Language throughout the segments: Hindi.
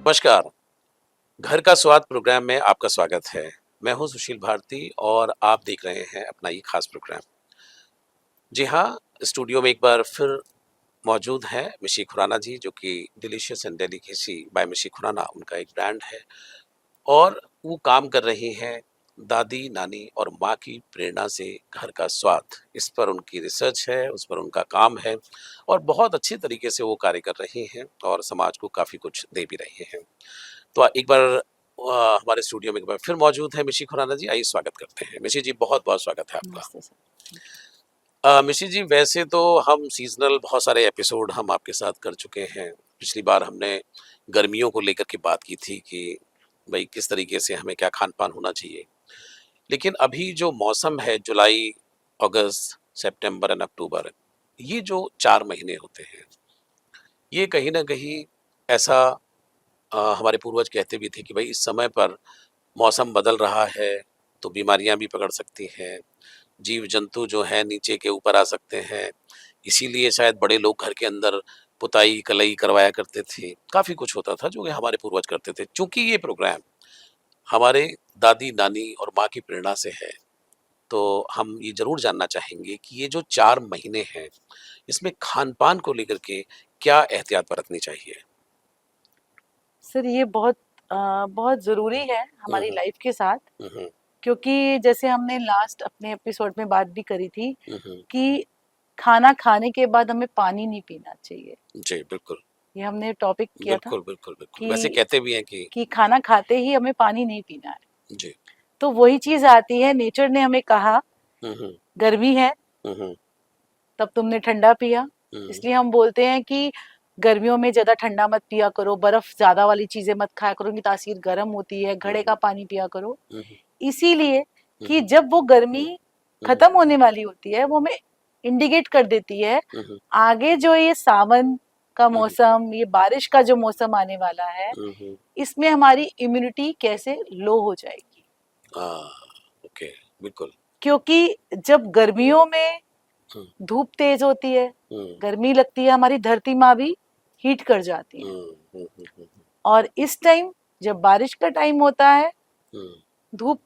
नमस्कार। घर का स्वाद प्रोग्राम में आपका स्वागत है। मैं हूं सुशील भारती और आप देख रहे हैं अपना ये खास प्रोग्राम। जी हाँ, स्टूडियो में एक बार फिर मौजूद हैं मिशी खुराना जी, जो कि डिलीशियस एंड डेलिकेसी बाय मिशी खुराना उनका एक ब्रांड है और वो काम कर रही हैं दादी, नानी और माँ की प्रेरणा से घर का स्वाद। इस पर उनकी रिसर्च है, उस पर उनका काम है और बहुत अच्छे तरीके से वो कार्य कर रही हैं और समाज को काफ़ी कुछ दे भी रही हैं। तो एक बार हमारे स्टूडियो में एक बार फिर मौजूद है मिशी खुराना जी। आइए स्वागत करते हैं। मिशी जी, बहुत बहुत स्वागत है आपका। नमस्ते सर। मिशी जी, वैसे तो हम सीजनल बहुत सारे एपिसोड हम आपके साथ कर चुके हैं। पिछली बार हमने गर्मियों को लेकर के बात की थी कि भाई किस तरीके से हमें क्या खान पान होना चाहिए। लेकिन अभी जो मौसम है, जुलाई, अगस्त, सितंबर एंड अक्टूबर, ये जो 4 महीने होते हैं, ये कहीं ना कहीं ऐसा हमारे पूर्वज कहते भी थे कि भाई इस समय पर मौसम बदल रहा है तो बीमारियां भी पकड़ सकती हैं, जीव जंतु जो है नीचे के ऊपर आ सकते हैं। इसीलिए शायद बड़े लोग घर के अंदर पुताई कलई करवाया करते थे। काफ़ी कुछ होता था जो कि हमारे पूर्वज करते थे। चूंकि ये प्रोग्राम हमारे दादी नानी और माँ की प्रेरणा से है, तो हम ये जरूर जानना चाहेंगे कि ये जो 4 महीने हैं, इसमें खान पान को लेकर के क्या एहतियात बरतनी चाहिए। सर ये बहुत ज़रूरी है हमारी हम्म, लाइफ के साथ, हम्म, क्योंकि जैसे हमने लास्ट अपने एपिसोड में बात भी करी थी हम्म, कि खाना खाने के बाद हमें पानी नहीं पीना चाहिए। जी बिल्कुल। ये हमने टॉपिक किया था बिल्कुल बिल्कुल बिल्कुल, वैसे कि कहते भी हैं कि खाना खाते ही हमें पानी नहीं पीना है। जी। तो वही चीज़ आती है, नेचर ने हमें कहा हम्म, गर्मी है हम्म, तब तुमने ठंडा पिया। हम्म, इसलिए हम बोलते हैं कि गर्मियों में ज़्यादा ठंडा मत पिया करो, बर्फ़ ज़्यादा वाली चीज़ें मत खाया करो, उनकी तासीर गर्म होती है, घड़े हम्म, का पानी पिया करो। हम्म, इसीलिए कि हम्म, जब वो गर्मी हम्म, खत्म होने वाली होती है, वो हमें इंडिकेट कर देती है हम्म, आगे जो ये सावन का हम्म, मौसम, ये बारिश का जो मौसम आने वाला है, हम्म, इसमें हमारी इम्यूनिटी कैसे लो हो जाएगी। हाँ, ओके, बिल्कुल। क्योंकि जब गर्मियों में हम्म, धूप तेज होती है, हम्म, गर्मी लगती है, हमारी धरती माँ भी हीट कर जाती है। हम्म, और इस टाइम जब बारिश का टाइम होता है, हम्म, धूप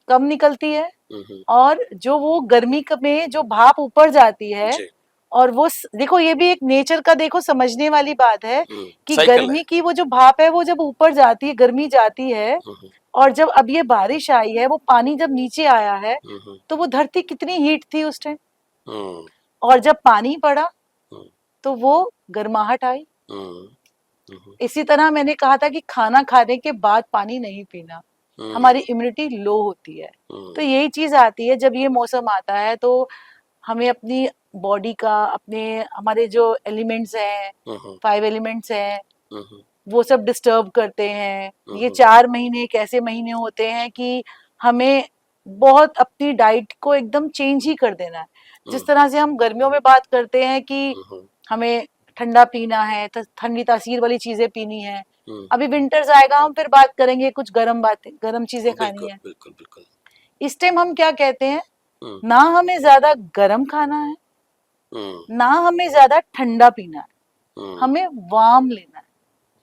कम निकलती है हम्म, और जो वो गर्मी में जो भाप ऊपर जाती है, जी। और वो देखो ये भी एक नेचर का देखो समझने वाली बात है कि साइकिल है। गर्मी की वो जो भाप है वो जब ऊपर जाती है, गर्मी जाती है, हम्म, और जब अब ये बारिश आई है, वो पानी जब नीचे आया है, हम्म, तो वो धरती कितनी हीट थी उस टाइम, हम्म, और जब पानी पड़ा हम्म, तो वो गर्माहट आई। हम्म, हम्म, इसी तरह मैंने कहा था कि खाना खाने के बाद पानी नहीं पीना, हम्म, हमारी इम्यूनिटी लो होती है। तो हम्म, यही चीज आती है जब ये मौसम आता है, तो हमें अपनी बॉडी का, अपने हमारे जो एलिमेंट्स हैं, हम्म, 5 एलिमेंट्स हैं, हम्म, वो सब डिस्टर्ब करते हैं। ये हम्म, 4 महीने एक ऐसे महीने होते हैं कि हमें बहुत अपनी डाइट को एकदम चेंज ही कर देना है। जिस तरह से हम गर्मियों में बात करते हैं कि हम्म, हमें ठंडा पीना है, ठंडी तासीर वाली चीजें पीनी है, हम्म, अभी विंटर्स आएगा हम फिर बात करेंगे, कुछ गर्म बातें, गर्म चीजें खानी बिल्कुल है। बिल्कुल बिल्कुल। इस टाइम हम क्या कहते हैं, हम्म, ना हमें ज्यादा गर्म खाना है, हम्म, ना हमें ज्यादा ठंडा पीना है, हम्म, हमें वार्म लेना है।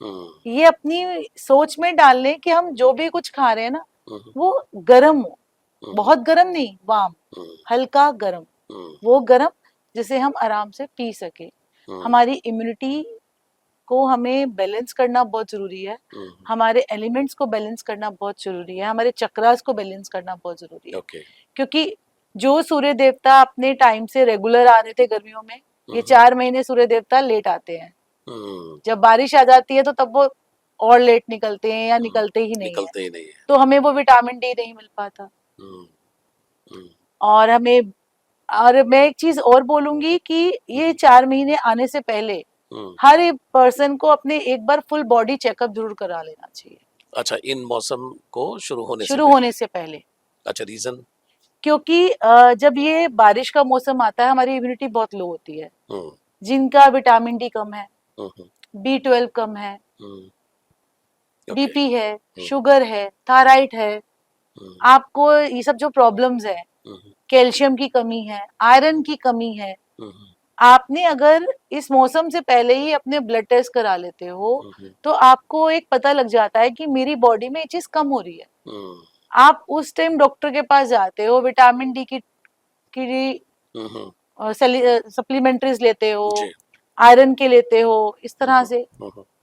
हम्म, ये अपनी सोच में डाल लें कि हम जो भी कुछ खा रहे हैं ना, हम्म, वो गर्म हो, हम्म, बहुत गर्म नहीं, वार्म, हम्म, हल्का गर्म, हम्म, वो गर्म जिसे हम आराम से पी सके। हम्म, हमारी इम्यूनिटी को हमें बैलेंस करना बहुत जरूरी है, हम्म, हमारे एलिमेंट्स को बैलेंस करना बहुत जरूरी है, हमारे चक्रास को बैलेंस करना बहुत जरूरी है। ओके। क्योंकि जो सूर्य देवता अपने टाइम से रेगुलर आ रहे थे गर्मियों में, ये हम्म, 4 महीने सूर्य देवता लेट आते हैं। हम्म, जब बारिश आ जाती है तो तब वो और लेट निकलते हैं या हम्म, निकलते ही नहीं है। निकलते ही नहीं है। तो हमें वो विटामिन डी नहीं मिल पाता। हम्म, हम्म, और हमें, और मैं एक चीज और बोलूंगी कि ये 4 महीने आने से पहले हम्म, हर एक पर्सन को अपने एक बार फुल बॉडी चेकअप जरूर करा लेना चाहिए, अच्छा, इन मौसम को शुरू होने से शुरू पहले। होने से पहले। अच्छा, रीजन। क्योंकि जब ये बारिश का मौसम आता है, हमारी इम्यूनिटी बहुत लो होती है। हम्म, जिनका विटामिन डी कम है, हम्म, B12 कम है, हम्म, ओके। बीपी है, हम्म, शुगर है, थायराइड है, हम्म, आपको ये सब जो प्रॉब्लम्स है, हम्म, कैल्शियम की कमी है, आयरन की कमी है, हम्म, आपने अगर इस मौसम से पहले ही अपने ब्लड टेस्ट करा लेते हो तो आपको एक पता लग जाता है कि मेरी बॉडी में ये चीज कम हो रही है। आप उस टाइम डॉक्टर के पास जाते हो, विटामिन डी की सप्लीमेंट्रीज लेते हो, जी। आयरन के लेते हो, इस तरह से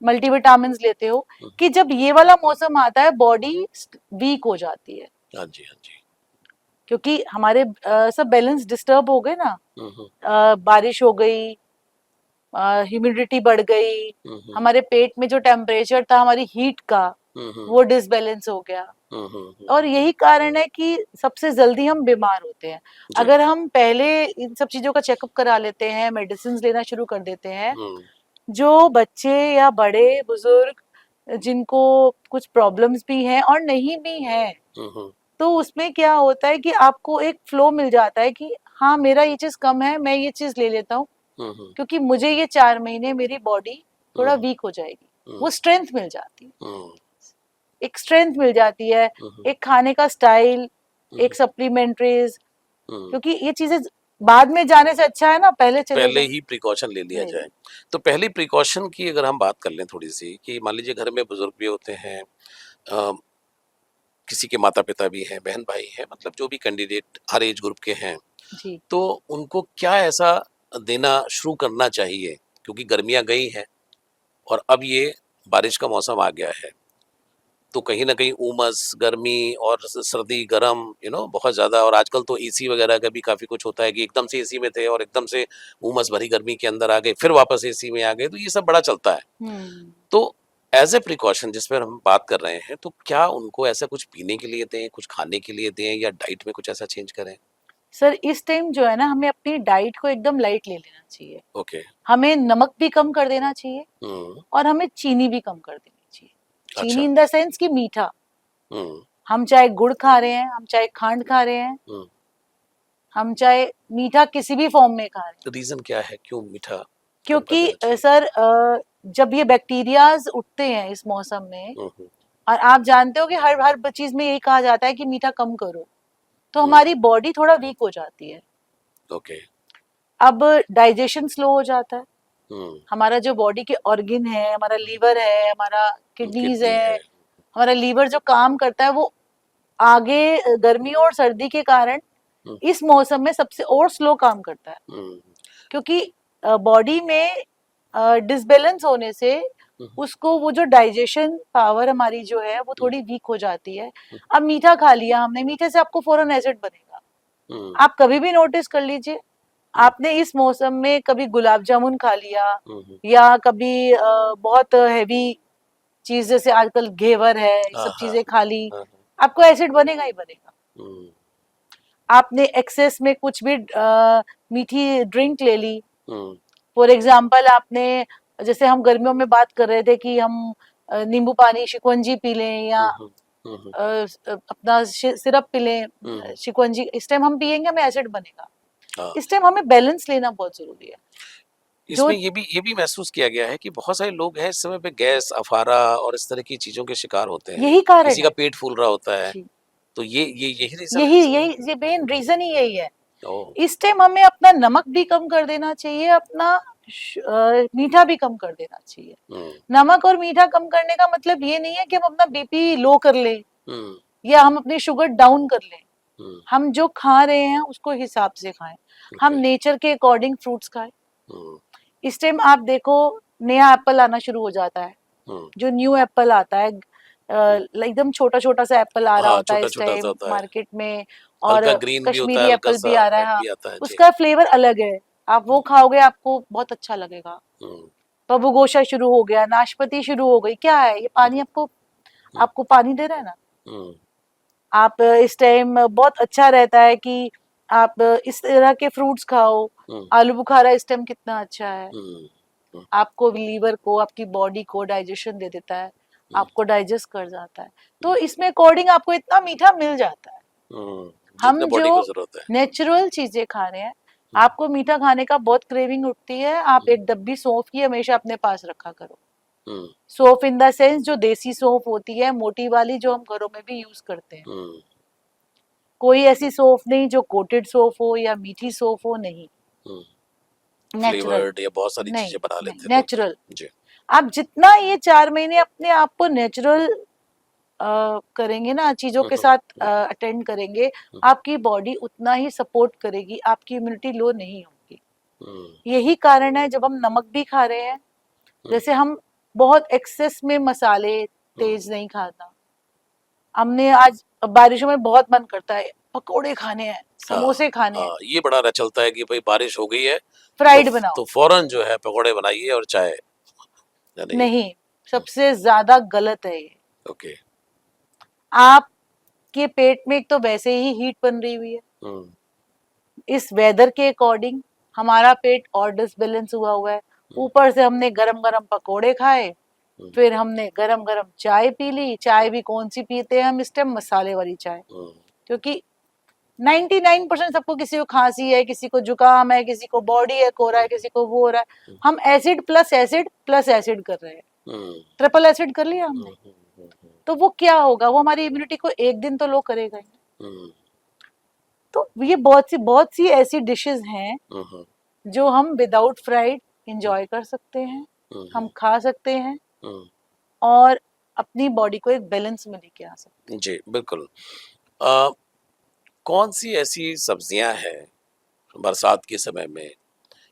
मल्टीविटामिन्स लेते हो कि जब ये वाला मौसम आता है बॉडी वीक हो जाती है, हाँ जी, हाँ जी। क्योंकि हमारे सब बैलेंस डिस्टर्ब हो गए ना। बारिश हो गई, ह्यूमिडिटी बढ़ गई, हमारे पेट में जो टेम्परेचर था हमारी हीट का वो डिसबैलेंस हो गया, और यही कारण है कि सबसे जल्दी हम बीमार होते हैं। जी। अगर हम पहले इन सब चीजों का चेकअप करा लेते हैं, मेडिसिन लेना शुरू कर देते हैं, जो बच्चे या बड़े बुजुर्ग जिनको कुछ प्रॉब्लम्स भी हैं और नहीं भी हैं, तो उसमें क्या होता है कि आपको एक फ्लो मिल जाता है कि हाँ मेरा ये चीज कम है, मैं ये चीज ले लेता हूँ, क्योंकि मुझे ये 4 महीने मेरी बॉडी थोड़ा वीक हो जाएगी, वो स्ट्रेंथ मिल जाती है, एक स्ट्रेंथ मिल जाती है, एक खाने का स्टाइल, एक सप्लीमेंट्रीज, क्योंकि ये चीजें बाद में जाने से अच्छा है ना पहले चले पहले जाए। ही प्रिकॉशन ले लिया ले जाए। तो पहली प्रिकॉशन की अगर हम बात कर लें थोड़ी सी, कि मान लीजिए घर में बुजुर्ग भी होते हैं, किसी के माता पिता भी हैं, बहन भाई हैं, मतलब जो भी कैंडिडेट हर एज ग्रुप के हैं, जी। तो उनको क्या ऐसा देना शुरू करना चाहिए, क्योंकि गर्मियां गई हैं और अब ये बारिश का मौसम आ गया है, तो कहीं ना कहीं उमस, गर्मी और सर्दी, गरम, बहुत ज्यादा, और आजकल तो एसी वगैरह का भी काफी कुछ होता है कि एकदम से एसी में थे और एकदम से उमस भरी गर्मी के अंदर आ गए, फिर वापस एसी में आ गए, तो ये सब बड़ा चलता है। तो एज ए प्रिकॉशन जिस पर हम बात कर रहे हैं, तो क्या उनको ऐसा कुछ पीने के लिए दें, कुछ खाने के लिए दें, या डाइट में कुछ ऐसा चेंज करें? सर इस टाइम जो है ना हमें अपनी डाइट को एकदम लाइट ले लेना चाहिए। ओके। हमें नमक भी कम कर देना चाहिए हम्म। और हमें चीनी भी कम कर देनी चाहिए। चीनी अच्छा। इन द सेंस कि मीठा, हम्म। हम चाहे गुड़ खा रहे हैं, हम चाहे खांड खा रहे हैं, हम्म। हम चाहे मीठा किसी भी फॉर्म में खा रहे हैं, तो रीजन क्या है, क्यों मीठा कम कर क्योंकि देना चाहिए? सर जब ये बैक्टीरियाज उठते हैं इस मौसम में, हम्म। और आप जानते हो कि हर हर चीज में यही कहा जाता है कि मीठा कम करो, तो हम्म। हमारी बॉडी थोड़ा वीक हो जाती है। ओके। अब डाइजेशन स्लो हो जाता है, हम्म। हमारा जो बॉडी के ऑर्गन है, हमारा लीवर है, हमारा किडनीज किडनी है, है। हमारा लीवर जो काम करता है वो आगे गर्मी और सर्दी के कारण हम्म। इस मौसम में सबसे और स्लो काम करता है, हम्म। क्योंकि बॉडी में डिसबैलेंस होने से उसको वो जो डाइजेशन पावर हमारी जो है वो थोड़ी वीक हो जाती है। अब मीठा खा लिया हमने, मीठे से आपको फौरन एसिड बनेगा। आप कभी भी नोटिस कर लीजिए, आपने इस मौसम में कभी गुलाब जामुन खा लिया या कभी बहुत हैवी चीज जैसे आजकल घेवर है, ये सब चीजें खा ली, आपको एसिड बनेगा ही बनेगा। आपने एक्सेस में कुछ भी मीठी ड्रिंक ले ली, फॉर एग्जाम्पल आपने, जैसे हम गर्मियों में बात कर रहे थे कि हम नींबू पानी शिकंजी पी लें या अपना सिरप पी लें शिकंजी, इस टाइम हम पियेंगे हमें एसिड बनेगा। इस टाइम हमें बैलेंस लेना बहुत जरूरी है। इसमें ये भी महसूस किया गया है कि बहुत सारे लोग हैं इस समय पे गैस, अफारा और इस तरह की चीजों के शिकार होते हैं, यही कारण किसी का है, पेट फूल रहा होता है, तो यही रीजन यही है। यही ये मेन रीजन ही यही है। इस टाइम हमें अपना नमक भी कम कर देना चाहिए, अपना मीठा भी कम कर देना चाहिए। नमक और मीठा कम करने का मतलब ये नहीं है कि हम अपना बीपी लो कर लें या हम अपनी शुगर डाउन कर लें। हम जो खा रहे हैं उसको हिसाब से खाएं, हम नेचर के अकॉर्डिंग फ्रूट्स खाएं। इस टाइम आप देखो नया एप्पल आना शुरू हो जाता है, जो न्यू एप्पल आता है एकदम छोटा छोटा सा एप्पल आ रहा होता है इस टाइम मार्केट में, और कश्मीरी एप्पल भी आ रहा है, हाँ, उसका फ्लेवर अलग है, आप वो खाओगे आपको बहुत अच्छा लगेगा। बबूगोशा शुरू हो गया, नाशपाती शुरू हो गई, क्या है ये, पानी आपको पानी दे रहा है ना। आप इस टाइम बहुत अच्छा रहता है कि आप इस तरह के फ्रूट्स खाओ। आलू बुखारा इस टाइम कितना अच्छा है, आपको लीवर को, आपकी बॉडी को डाइजेशन दे देता है, आपको डाइजेस्ट कर जाता है, तो इसमें अकॉर्डिंग आपको इतना मीठा मिल जाता है। हम जो नेचुरल चीजें खा रहे हैं, आपको मीठा खाने का बहुत क्रेविंग उठती है, आप एक डब्बी सौंफ की हमेशा अपने पास रखा करो। सौंफ इन द सेंस जो देसी सौंफ होती है, मोटी वाली, जो हम घरों में भी यूज करते हैं। कोई ऐसी सौंफ नहीं जो कोटेड सौंफ हो या मीठी सौंफ हो, नहीं। नेचुरल, फ्लेवर्ड या बहुत सारी नहीं चीजें बना नहीं, लेते हैं लोग। नेचुरल। जी। आप जितना ये 4 महीने अपने आप को नेचुरल करेंगे ना, चीजों के हम्म, साथ हम्म, अटेंड करेंगे, हम्म, आपकी बॉडी उतना ही सपोर्ट करेगी, आपकी इम्यूनिटी लो नहीं होगी। हम्म, यही कारण है जब हम नमक भी खा रहे हैं, हम्म, जैसे हम बहुत एक्सेस में मसाले हम्म, तेज नहीं खाता। हमने आज बारिशों में बहुत मन करता है पकोड़े खाने हैं, हाँ समोसे खाने हैं, हाँ, ये बड़ा चलता है कि भाई बारिश हो गई है तो फ्राइड बनाओ। तो फौरन जो है पकौड़े बनाइए और चाय, यानी। नहीं, सबसे ज्यादा गलत है ये। ओके। आपके पेट में एक तो वैसे ही हीट बन रही हुई है, हम्म, इस वेदर के अकॉर्डिंग हमारा पेट और डिसबैलेंस हुआ हुआ है। हम्म, ऊपर से हमने गरम गरम पकोड़े खाए, हम्म, फिर हमने गरम गरम चाय पी ली। चाय भी कौन सी पीते हैं हम इस टाइम? मसाले वाली चाय। हम्म, क्योंकि 99% सबको, किसी को खांसी है, किसी को जुकाम है, किसी को बॉडी एक हो रहा है, किसी को वो हो रहा है। हम्म, हम acid plus acid plus acid कर रहे हैं, हम्म, ट्रिपल एसिड कर लिया हमने। हम्म, तो वो क्या होगा? वो हमारी इम्यूनिटी को एक दिन तो लो करेगा ही। हम्म, तो ये बहुत सी ऐसी डिशेस हैं हम्म, जो हम विदाउट फ्राइड इंजॉय कर सकते हैं, हम्म, हम खा सकते हैं, हम्म, और अपनी बॉडी को एक बैलेंस में लेके आ सकते जी बिल्कुल। अ, कौन सी ऐसी सब्जियां हैं बरसात के समय में,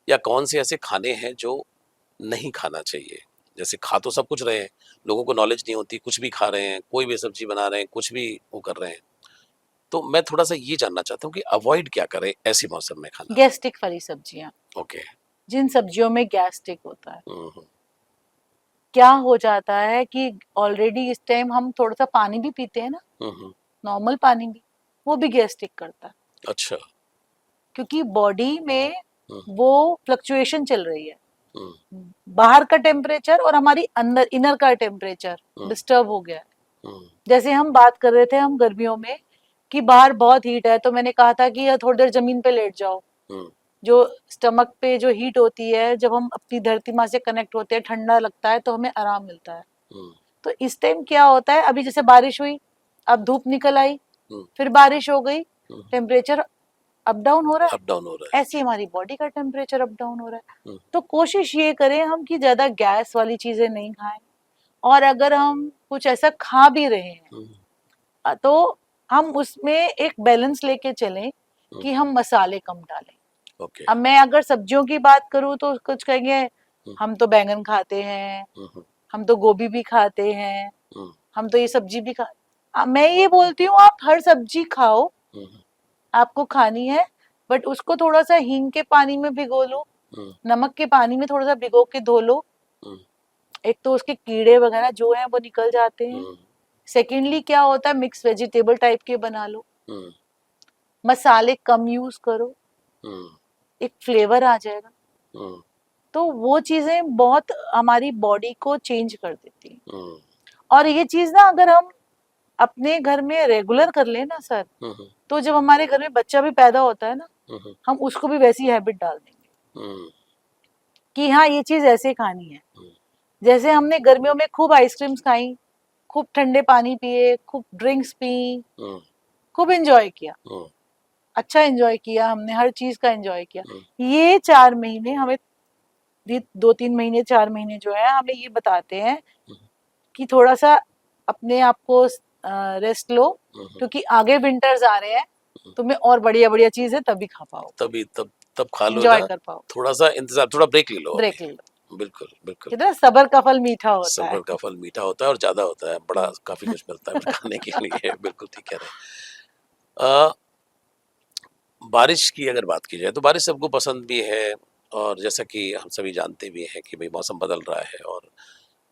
या कौन से ऐसे खाने हैं जो नहीं खाना चाहिए? जैसे खा तो सब कुछ रहे हैं, लोगों को नॉलेज नहीं होती, कुछ भी खा रहे हैं, कोई भी सब्जी बना रहे हैं, कुछ भी वो कर रहे हैं। तो मैं थोड़ा-सा ये जानना चाहता हूँ कि अवॉइड क्या करें ऐसे मौसम में हैं। खाना? गैस्ट्रिक वाली सब्जियां, ओके। जिन सब्जियों में गैस्ट्रिक होता है, हुँ, हुँ, क्या हो जाता है कि ऑलरेडी इस टाइम हम थोड़ा सा पानी भी पीते हैं ना, हुँ, हुँ। नॉर्मल पानी भी, वो भी गैस्ट्रिक करता है। अच्छा। क्योंकि बॉडी में हुँ, वो फ्लक्चुएशन चल रही है, हुँ, बाहर का टेम्परेचर और हमारी अंदर इनर का टेम्परेचर हुँ, डिस्टर्ब हो गया है। हुँ, जैसे हम बात कर रहे थे हम गर्मियों में कि बाहर बहुत हीट है, तो मैंने कहा था कि यार थोड़ी देर जमीन पे लेट जाओ। हुँ, जो स्टमक पे जो हीट होती है, जब हम अपनी धरती माँ से कनेक्ट होते हैं, ठंडा लगता है, तो हमें आराम मिलता है। हुँ, तो इस टाइम क्या होता है, अभी जैसे बारिश हुई, अब धूप निकल आई, हुँ, फिर बारिश हो गई, हुँ। टेम्परेचर अप डाउन हो रहा है। अप डाउन हो रहा है। ऐसे ही हमारी बॉडी का टेम्परेचर अप डाउन हो रहा है। हुँ, तो कोशिश ये करें हम कि ज्यादा गैस वाली चीजें नहीं खाएं, और अगर हम कुछ ऐसा खा भी रहे हैं, हुँ, तो हम उसमें एक बैलेंस लेके चलें हुँ, कि हम मसाले कम डालें। ओके। अब मैं अगर सब्जियों की बात करूं तो कुछ कहेंगे हुँ, हम तो बैंगन खाते हैं, हुँ, हुँ, हम तो गोभी भी खाते हैं, हुँ, हम तो ये सब्जी भी खा। मैं ये बोलती हूँ आप हर सब्जी खाओ, हुँ, आपको खानी है, बट उसको थोड़ा सा हींग के पानी में भिगो लो, हुँ, नमक के पानी में थोड़ा सा भिगो के धो लो। हुँ, एक तो उसके कीड़े वगैरह जो हैं वो निकल जाते हैं। हुँ, सेकेंडली क्या होता है, मिक्स वेजिटेबल टाइप के बना लो, हुँ, मसाले कम यूज करो, हुँ, एक फ्लेवर आ जाएगा। हुँ, तो वो चीजें बहुत हमारी बॉडी को चेंज कर देती हैं। हुँ, और ये चीज ना अगर हम अपने घर में रेगुलर कर लें ना सर, हुँ, हुँ, तो जब हमारे घर में बच्चा भी पैदा होता है ना, हुँ, हम उसको भी वैसी हैबिट डाल देंगे हुँ, कि हाँ ये चीज ऐसे खानी है। हुँ, जैसे हमने गर्मियों में खूब आइसक्रीम्स खाई, खूब ठंडे पानी पिए, खूब ड्रिंक्स पी, हुँ, खूब एंजॉय किया, हुँ, अच्छा एंजॉय किया, हमने हर चीज का एंजॉय किया। हुँ, ये 4 महीने हमें, ये 2-3 महीने 4 महीने जो है हमें ये बताते हैं हुँ, कि थोड़ा सा अपने आप को रेस्ट लो, हुँ, हुँ, क्योंकि आगे विंटर्स आ रहे हैं, हुँ। तुम्हें और बढ़िया बढ़िया चीजें तभी खा पाओ, तभी तब खा लो एंजॉय ना, कर पाओ, थोड़ा-सा इंतज़ार, थोड़ा ब्रेक ले लो अभी। ब्रेक ले लो। बिल्कुल, बिल्कुल। कहते हैं सबर का फल मीठा होता है। सब्र का फल मीठा होता है और ज़्यादा होता है, बड़ा हम्म। काफ़ी कुछ मिलता है फिर खाने के लिए। बिल्कुल ठीक कह रहे हैं। बारिश की अगर बात की जाए तो बारिश सबको पसंद भी है, और जैसा कि हम सभी जानते भी हैं कि भई मौसम बदल रहा है, और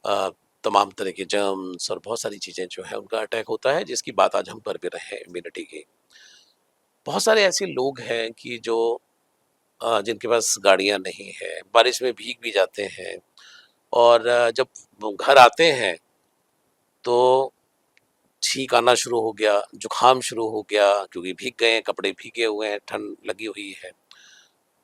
अ, तमाम तरह के जर्म्स और बहुत सारी चीज़ें जो हैं उनका अटैक होता है, जिसकी बात आज हम कर भी रहे हैं इम्यूनिटी की। बहुत सारे ऐसे लोग हैं कि जो जिनके पास गाड़ियाँ नहीं हैं, बारिश में भीग भी जाते हैं, और जब वो घर आते हैं तो छींक आना शुरू हो गया, जुकाम शुरू हो गया, क्योंकि भीग गए हैं, कपड़े भीगे हुए हैं, ठंड लगी हुई है।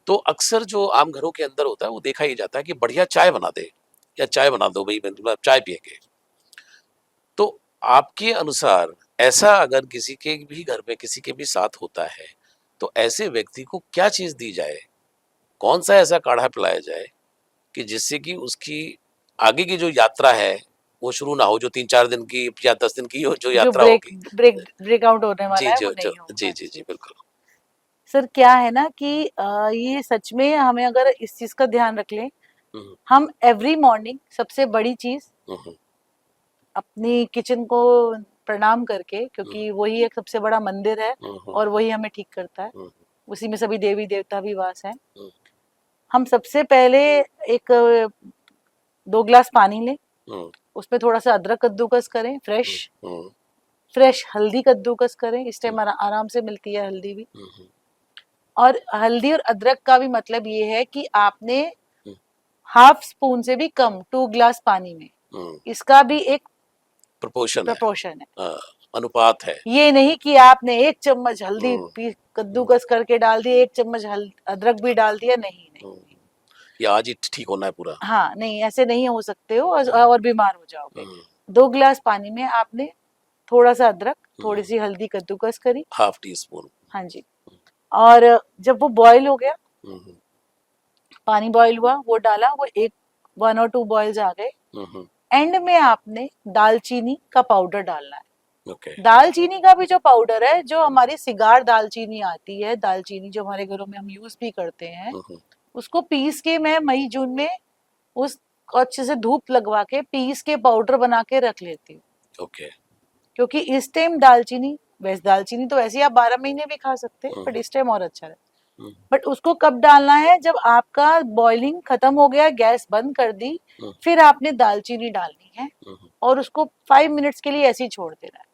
तो अक्सर जो आम घरों के अंदर होता है वो देखा ही जाता है कि बढ़िया चाय बना दे, या चाय बना दो भई, मतलब चाय पिएंगे। तो आपके अनुसार ऐसा अगर किसी के भी घर में किसी के भी साथ होता है, तो ऐसे व्यक्ति को क्या चीज दी जाए कौन सा ऐसा काढ़ा पिलाया जाए कि जिससे कि उसकी आगे की जो यात्रा है वो शुरू ना हो, जो 3-4 दिन की या 10 दिन की जो जो यात्रा ब्रेक होगी। ब्रेक ब्रेकआउट होने वाला जी, है वो जो जो नहीं जी, होगा। जी, जी, बिल्कुल। सर क्या है ना कि ये सच में हमें अगर इस चीज का ध्यान रख लें, हुँ, हम एवरी मॉर्निंग सबसे बड़ी चीज हुँ, हुँ, अपनी किचन को प्रणाम करके, हुँ, क्योंकि वही एक सबसे बड़ा मंदिर है हुँ, हुँ, और वही हमें ठीक करता है, हुँ, उसी में सभी देवी देवता भी वास है। हुँ, हम सबसे पहले एक 2 ग्लास पानी लें, हुँ, उसमें थोड़ा सा अदरक कद्दूकस करें, फ्रेश हुँ, हुँ, फ्रेश हल्दी कद्दूकस करें, इस हुँ, टाइम आराम से मिलती है हल्दी भी। हुँ, हुँ, और हल्दी और अदरक का भी मतलब ये है कि आपने हुँ, हाफ स्पून से भी कम 2 ग्लास पानी में, हुँ, इसका भी एक प्रोपोर्शन है, प्रपोर्शन है। अनुपात है। ये नहीं कि आपने 1 चम्मच हल्दी हुँ, हुँ, कद्दूकस करके डाल दी, 1 चम्मच अदरक भी डाल दिया, नहीं नहीं। हुँ, ये आज ही ठीक होना है पूरा। हाँ नहीं, ऐसे नहीं हो सकते हो हुँ, और बीमार हो जाओगे। हुँ, 2 ग्लास पानी में आपने थोड़ा सा अदरक, हुँ, थोड़ी सी हल्दी कद्दूकस करी। Half tea spoon. हाँ जी। और जब वो बॉईल हो गया, हुँ, हुँ, पानी बॉईल हुआ, वो डाला, वो 1 और 2 बॉइल्स आ गए, हुँ, हुँ, एंड में आपने दालचीनी का पाउडर डालना है। ओके। दालचीनी का भी जो पाउडर है, जो हमारी सिगार दालचीनी आती है, दालचीनी जो हमारे घरों में हम यूज भी करते हैं, हुँ, हुँ, उसको पीस के मैं मई जून में उसको अच्छे से धूप लगवा के पीस के पाउडर बना के रख लेती हूँ। ओके। क्योंकि इस टाइम दालचीनी, वैसे दालचीनी तो वैसे ही आप 12 महीने भी खा सकते हैं, हुँ, बट हुँ, इस टाइम और अच्छा है। हुँ, बट उसको कब डालना है, जब आपका बॉइलिंग खत्म हो गया, गैस बंद कर दी, हुँ, फिर आपने दालचीनी डालनी है हुँ, हुँ, और उसको 5 मिनट्स के लिए ऐसे ही छोड़ देना है।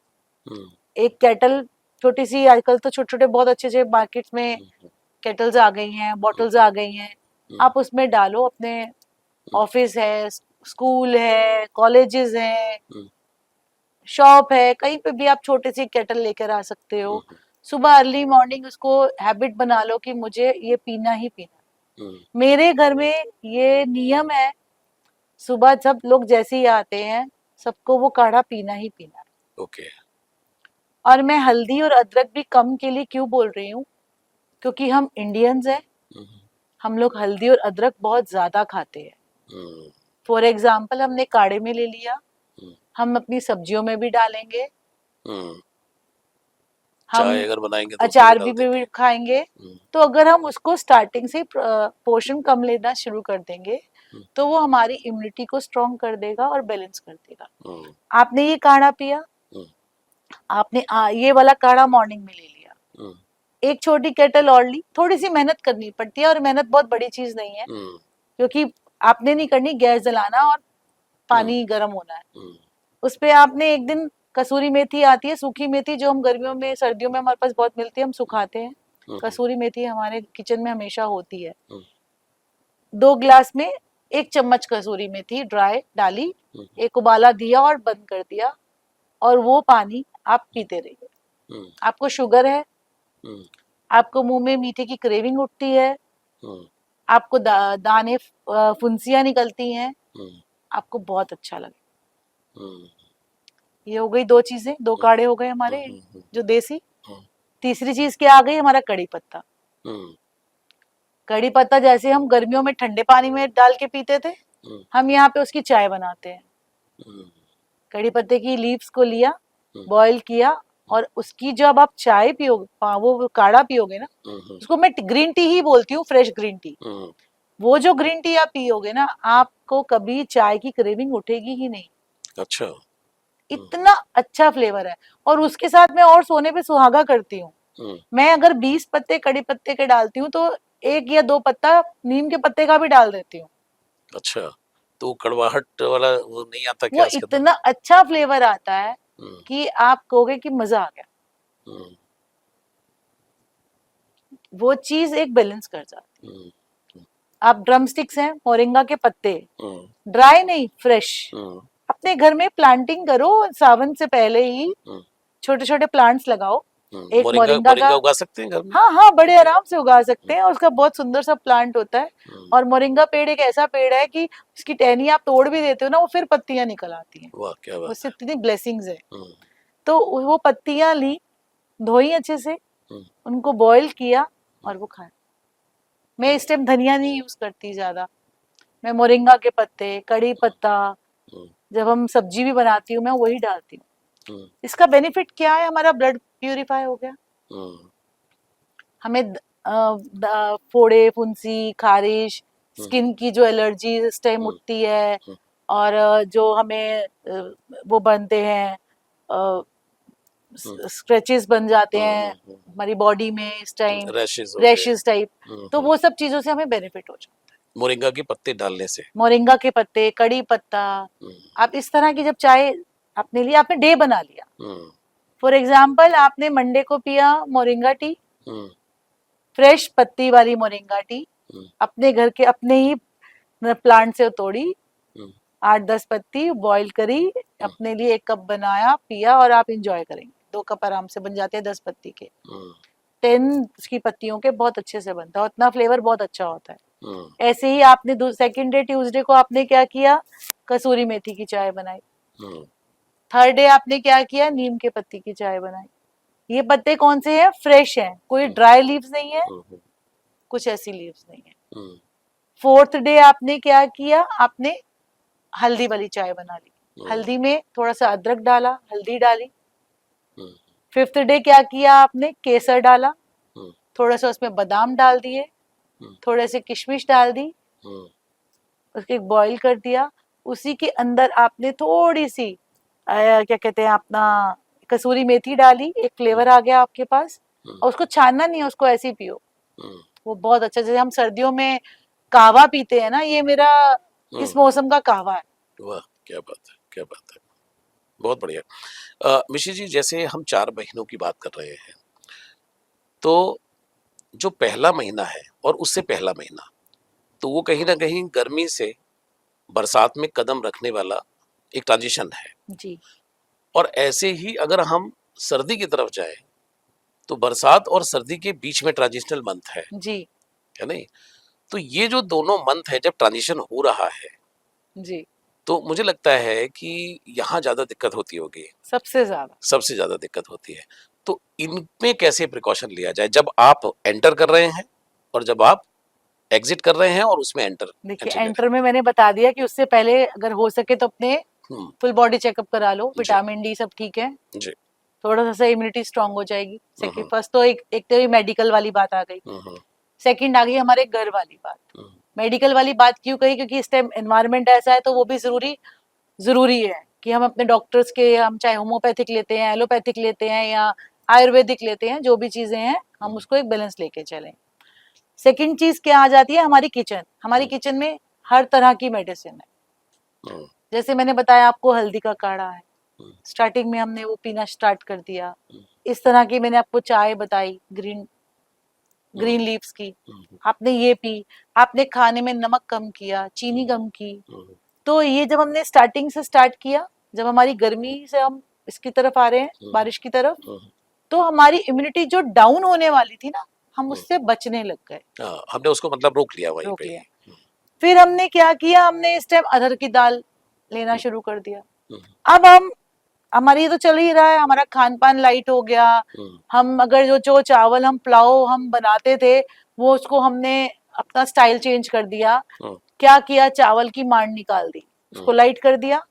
हुँ, एक केटल, छोटी सी, आजकल तो छोटे छोटे बहुत अच्छे अच्छे मार्केट्स में हुँ, हुँ, केटल्स आ गई हैं, हुँ, बॉटल्स आ गई हैं, हुँ, आप उसमें डालो। अपने हुँ, ऑफिस है, स्कूल है, कॉलेजेस हैं, हुँ, शॉप है, कहीं पे भी आप छोटे सी केटल लेकर आ सकते हुँ, हो। हुँ, सुबह अर्ली मॉर्निंग उसको हैबिट बना लो कि मुझे ये पीना ही पीना। हुँ, मेरे घर में ये नियम है, सुबह सब लोग जैसे ही आते हैं, सबको वो काढ़ा पीना ही पीना है। ओके। और मैं हल्दी और अदरक भी कम के लिए क्यों बोल रही हूँ, क्योंकि हम इंडियंस हैं, हुँ, हुँ, हम लोग हल्दी और अदरक बहुत ज्यादा खाते हैं। हुँ, फॉर एग्जाम्पल, हमने काढ़े में ले लिया, हुँ, हम अपनी सब्जियों में भी डालेंगे, हुँ, हम चाय अगर बनाएँगे तो उसमें भी अचार डाल भी देंगे। खाएंगे। हुँ, तो अगर हम उसको स्टार्टिंग से पोर्शन कम लेना शुरू कर देंगे, हुँ, तो वो हमारी इम्यूनिटी को स्ट्रॉन्ग कर देगा और बैलेंस कर देगा। हुँ, आपने ये काढ़ा पिया, हुँ, आपने ये वाला काढ़ा मॉर्निंग में ले लिया, हुँ, एक छोटी केटल और ली, थोड़ी सी मेहनत करनी पड़ती है और मेहनत बहुत बड़ी चीज नहीं है, हुँ, क्योंकि आपने नहीं करनी, गैस जलाना और हुँ, पानी गर्म होना है। हुँ, उस पे आपने एक दिन, कसूरी मेथी आती है, सूखी मेथी, जो हम गर्मियों में सर्दियों में हमारे पास बहुत मिलती है, हम सुखाते हैं। हुँ, हुँ, कसूरी मेथी हमारे किचन में हमेशा होती है। हुँ, 2 ग्लास में 1 चम्मच कसूरी मेथी ड्राई डाली, हुँ, एक उबाला दिया और बंद कर दिया, और वो पानी आप पीते रहिए। हुँ, आपको शुगर है, हुँ, आपको मुंह में मीठे की क्रेविंग उठती है, हुँ, आपको दाने फुंसियां निकलती हैं, हुँ, आपको बहुत अच्छा लगे। हुँ, ये हो गई 2 चीजें, 2 काढ़े हो गए हुँ, हमारे हुँ, हुँ, जो देसी। हुँ, तीसरी चीज क्या आ गई, हमारा कड़ी पत्ता। हुँ, कड़ी पत्ता जैसे हम गर्मियों में ठंडे पानी में डाल के पीते थे, हुँ, हम यहाँ पे उसकी चाय बनाते हैं। हुँ, कड़ी पत्ते की लीव्स को लिया, हुँ, बॉईल किया, हुँ, और उसकी जब आप चाय पियोगे, वो काढ़ा पियोगे ना, हुँ, हुँ, उसको मैं ग्रीन टी ही बोलती हूँ, फ्रेश ग्रीन टी। हुँ, वो जो ग्रीन टी आप पियोगे ना, आपको कभी चाय की क्रेविंग उठेगी ही नहीं। अच्छा। हुँ, इतना अच्छा फ्लेवर है। और उसके साथ मैं और सोने पे सुहागा करती हूँ। हुँ, मैं अगर 20 पत्ते कड़ी पत्ते के डालती हूँ, तो 1 या 2 पत्ता नीम के पत्ते का भी डाल देती हूँ। अच्छा, तो कड़वाहट वाला वो नहीं आता वो क्या इसके अंदर? इतना अच्छा फ्लेवर आता है हुँ, कि आप कहोगे कि मजा आ गया। हुँ, वो चीज एक बैलेंस कर जाती हुँ, हुँ, है। आप ड्रम स्टिक्स हैं, मोरिंगा के पत्ते, हुँ, ड्राई नहीं, फ्रेश, हुँ, अपने घर में प्लांटिंग करो, सावन से पहले ही हुँ, छोटे छोटे प्लांट्स लगाओ। हुँ, एक मोरिंगा मोरिंगा का, मोरिंगा उगा सकते हैं घर में? हाँ हाँ, बड़े आराम से उगा सकते हुँ, हैं, उसका बहुत सुंदर सा प्लांट होता है। हुँ, और मोरिंगा पेड़ एक ऐसा पेड़ है कि उसकी टहनी आप तोड़ भी देते हो ना, वो फिर पत्तियां निकल आती हैं। वाह! क्या बात उससे है। इतनी ब्लेसिंग्स है। हुँ, तो वो पत्तियां ली, धोई अच्छे से, हुँ, उनको बॉईल किया हुँ, और वो खाया। मैं इस टाइम धनिया नहीं यूज करती ज्यादा, मैं मोरिंगा के पत्ते, कड़ी पत्ता, जब हम सब्जी भी बनाती हूँ मैं वही डालती हूँ। इसका बेनिफिट क्या है, हमारा ब्लड प्यूरिफाई हो गया, हमें फोड़े, फुंसी, खारिश, स्किन की जो एलर्जी इस टाइम उठती है, और जो हमें वो बनते हैं, स्क्रैचेस बन जाते हैं हमारी बॉडी में इस टाइम, रैशेस टाइप, तो वो सब चीजों से हमें बेनिफिट हो जाता है मोरिंगा के पत्ते डालने से। मोरिंगा के पत्ते, कड़ी पत्ता, आप इस तरह की जब चाय अपने लिए, आपने डे बना लिया, फॉर एग्जाम्पल आपने मंडे को पिया मोरिंगा टी, फ्रेश पत्ती वाली मोरिंगा टी, अपने घर के अपने ही प्लांट से तोड़ी, 8-10 पत्ती बॉईल करी, अपने लिए 1 कप बनाया, पिया, और आप इंजॉय करेंगे। 2 कप आराम से बन जाते हैं 10 पत्ती के, 10 उसकी पत्तियों के बहुत अच्छे से बनता है, उतना फ्लेवर बहुत अच्छा होता है। ऐसे ही आपने सेकेंड डे ट्यूसडे को आपने क्या किया, कसूरी मेथी की चाय बनाई, थर्ड डे आपने क्या किया, नीम के पत्ती की चाय बनाई। ये पत्ते कौन से हैं, फ्रेश हैं, कोई ड्राई लीव्स नहीं है, कुछ ऐसी लीव्स नहीं है। फोर्थ डे आपने क्या किया, आपने हल्दी वाली चाय बना ली, हल्दी में थोड़ा सा अदरक डाला, हल्दी डाली। फिफ्थ डे क्या किया आपने, केसर डाला, थोड़ा सा उसमें बादाम डाल दिए, थोड़े से किशमिश डाल दी, उसके बॉईल कर दिया, उसी के अंदर आपने थोड़ी सी क्या कहते हैं अपना कसूरी मेथी डाली, एक फ्लेवर आ गया आपके पास, और उसको छानना नहीं है, उसको ऐसे ही पियो, वो बहुत अच्छा। जैसे हम सर्दियों में कहवा पीते हैं ना, ये मेरा इस मौसम का कहवा है। वाह, क्या बात है, क्या बात है, बहुत बढ़िया। मिशी जी, जैसे हम 4 महीनों की बात कर रहे हैं, तो जो पहला महीना है और उससे पहला महीना, तो वो कहीं ना कहीं गर्मी से बरसात में कदम रखने वाला एक ट्रांजिशन है जी। और ऐसे ही अगर हम सर्दी की तरफ जाएं, तो बरसात और सर्दी के बीच में ट्रांजिशनल मंथ है नहीं? तो ये जो दोनों मंथ है, जब ट्रांजिशन हो रहा है जी, तो मुझे लगता है कि यहाँ ज्यादा दिक्कत होती होगी, सबसे ज्यादा दिक्कत होती है। तो इनमें कैसे प्रिकॉशन लिया जाए, जब आप एंटर कर रहे हैं और जब आप एग्जिट कर रहे हैं और उसमें एंटर? देखिए, एंटर में मैंने बता दिया कि उससे पहले अगर हो सके तो अपने फुल बॉडी चेकअप करा लो, विटामिन डी सब ठीक है जी, थोड़ा सा इम्यूनिटी स्ट्रांग हो जाएगी। सेकंड, फर्स्ट तो एक तो मेडिकल वाली बात आ गई, सेकंड आ गई हमारे घर वाली बात। मेडिकल वाली बात क्यों कही, क्योंकि इस टाइम एनवायरनमेंट ऐसा है, तो वो भी जरूरी है कि हम अपने डॉक्टर्स के, हम चाहे होम्योपैथिक लेते हैं, एलोपैथिक लेते हैं या आयुर्वेदिक लेते हैं, जो भी चीजें हैं हम उसको एक बैलेंस लेके चलें। सेकंड चीज क्या आ जाती है, हमारी किचन। हमारी किचन में हर तरह की मेडिसिन है। जैसे मैंने बताया आपको, हल्दी का काढ़ा है, स्टार्टिंग में हमने वो पीना स्टार्ट कर दिया। इस तरह की मैंने आपको चाय बताई, ग्रीन लीव्स की, आपने ये पी। आपने खाने में नमक कम किया, चीनी कम की। तो ये जब हमने स्टार्टिंग से स्टार्ट किया, जब हमारी गर्मी से हम इसकी तरफ आ रहे हैं, बारिश की तरफ, तो हमारी इम्यूनिटी जो डाउन होने वाली थी ना, हम उससे बचने लग गए। हमने उसको मतलब रोक लिया वहीं पे। फिर हमने क्या किया, हमने इस टाइम अरहर की दाल लेना शुरू कर दिया। अब हमारी ये तो चल ही रहा है, हमारा खान पान लाइट हो गया। हम अगर जो चावल हम पुलाव हम बनाते थे, वो उसको हमने अपना स्टाइल चेंज कर दिया। क्या किया, चावल की मांड निकाल दी, उसको लाइट कर दिया।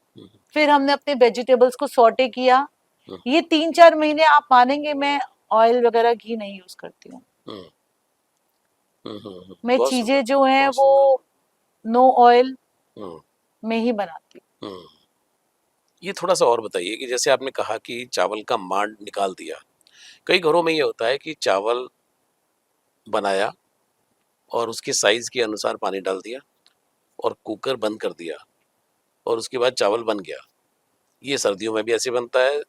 फिर हमने अपने वेजिटेबल्स को सॉटे किया। ये 3-4 महीने आप मानेंगे मैं ऑयल वगैरह घी नहीं यूज करती हूँ। मैं चीजें जो हैं वो नो ऑयल में ही बनाती हूँ। ये थोड़ा सा और बताइए कि जैसे आपने कहा कि चावल का मांड निकाल दिया, कई घरों में ये होता है कि चावल बनाया और उसके साइज के अनुसार पानी डाल दिया और कुकर बंद कर दिया और उसके बाद चावल बन गया। ये सर्दियों में भी ऐसे बनता है,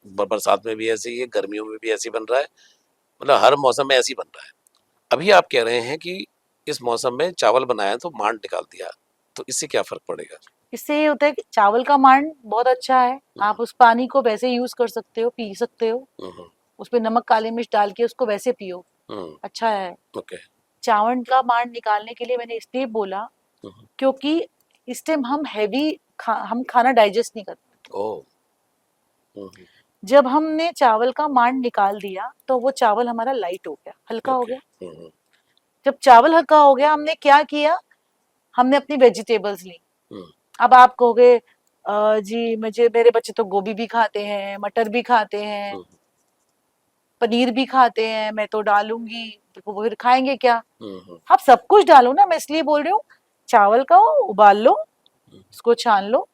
बरसात में भी ऐसे ही है, गर्मियों में भी ऐसे बन रहा है, मतलब हर मौसम में ऐसे ही बन रहा है। अभी आप कह रहे हैं कि इस मौसम में चावल बनाया तो मांड निकाल दिया, तो इससे क्या फर्क पड़ेगा? इससे ये होता है कि चावल का मांड बहुत अच्छा है, आप उस पानी को वैसे यूज कर सकते हो, पी सकते हो। उसमें नमक काली मिर्च डाल के उसको वैसे पियो, अच्छा है। चावल का मांड निकालने के लिए मैंने इसलिए बोला क्योंकि इस टाइम हम हम खाना डाइजेस्ट नहीं करते। जब हमने चावल का मांड निकाल दिया तो वो चावल हमारा लाइट हो गया, हल्का हो गया। जब चावल हल्का हो गया, हमने क्या किया, हमने अपनी वेजिटेबल्स ली। अब आप कहोगे जी मुझे, मेरे बच्चे तो गोभी भी खाते हैं, मटर भी खाते हैं, पनीर भी खाते हैं, मैं तो डालूंगी, तो वो फिर खाएंगे क्या? आप सब कुछ डालो ना, मैं इसलिए बोल रही हूँ, चावल का उबाल लो, उसको छान लो,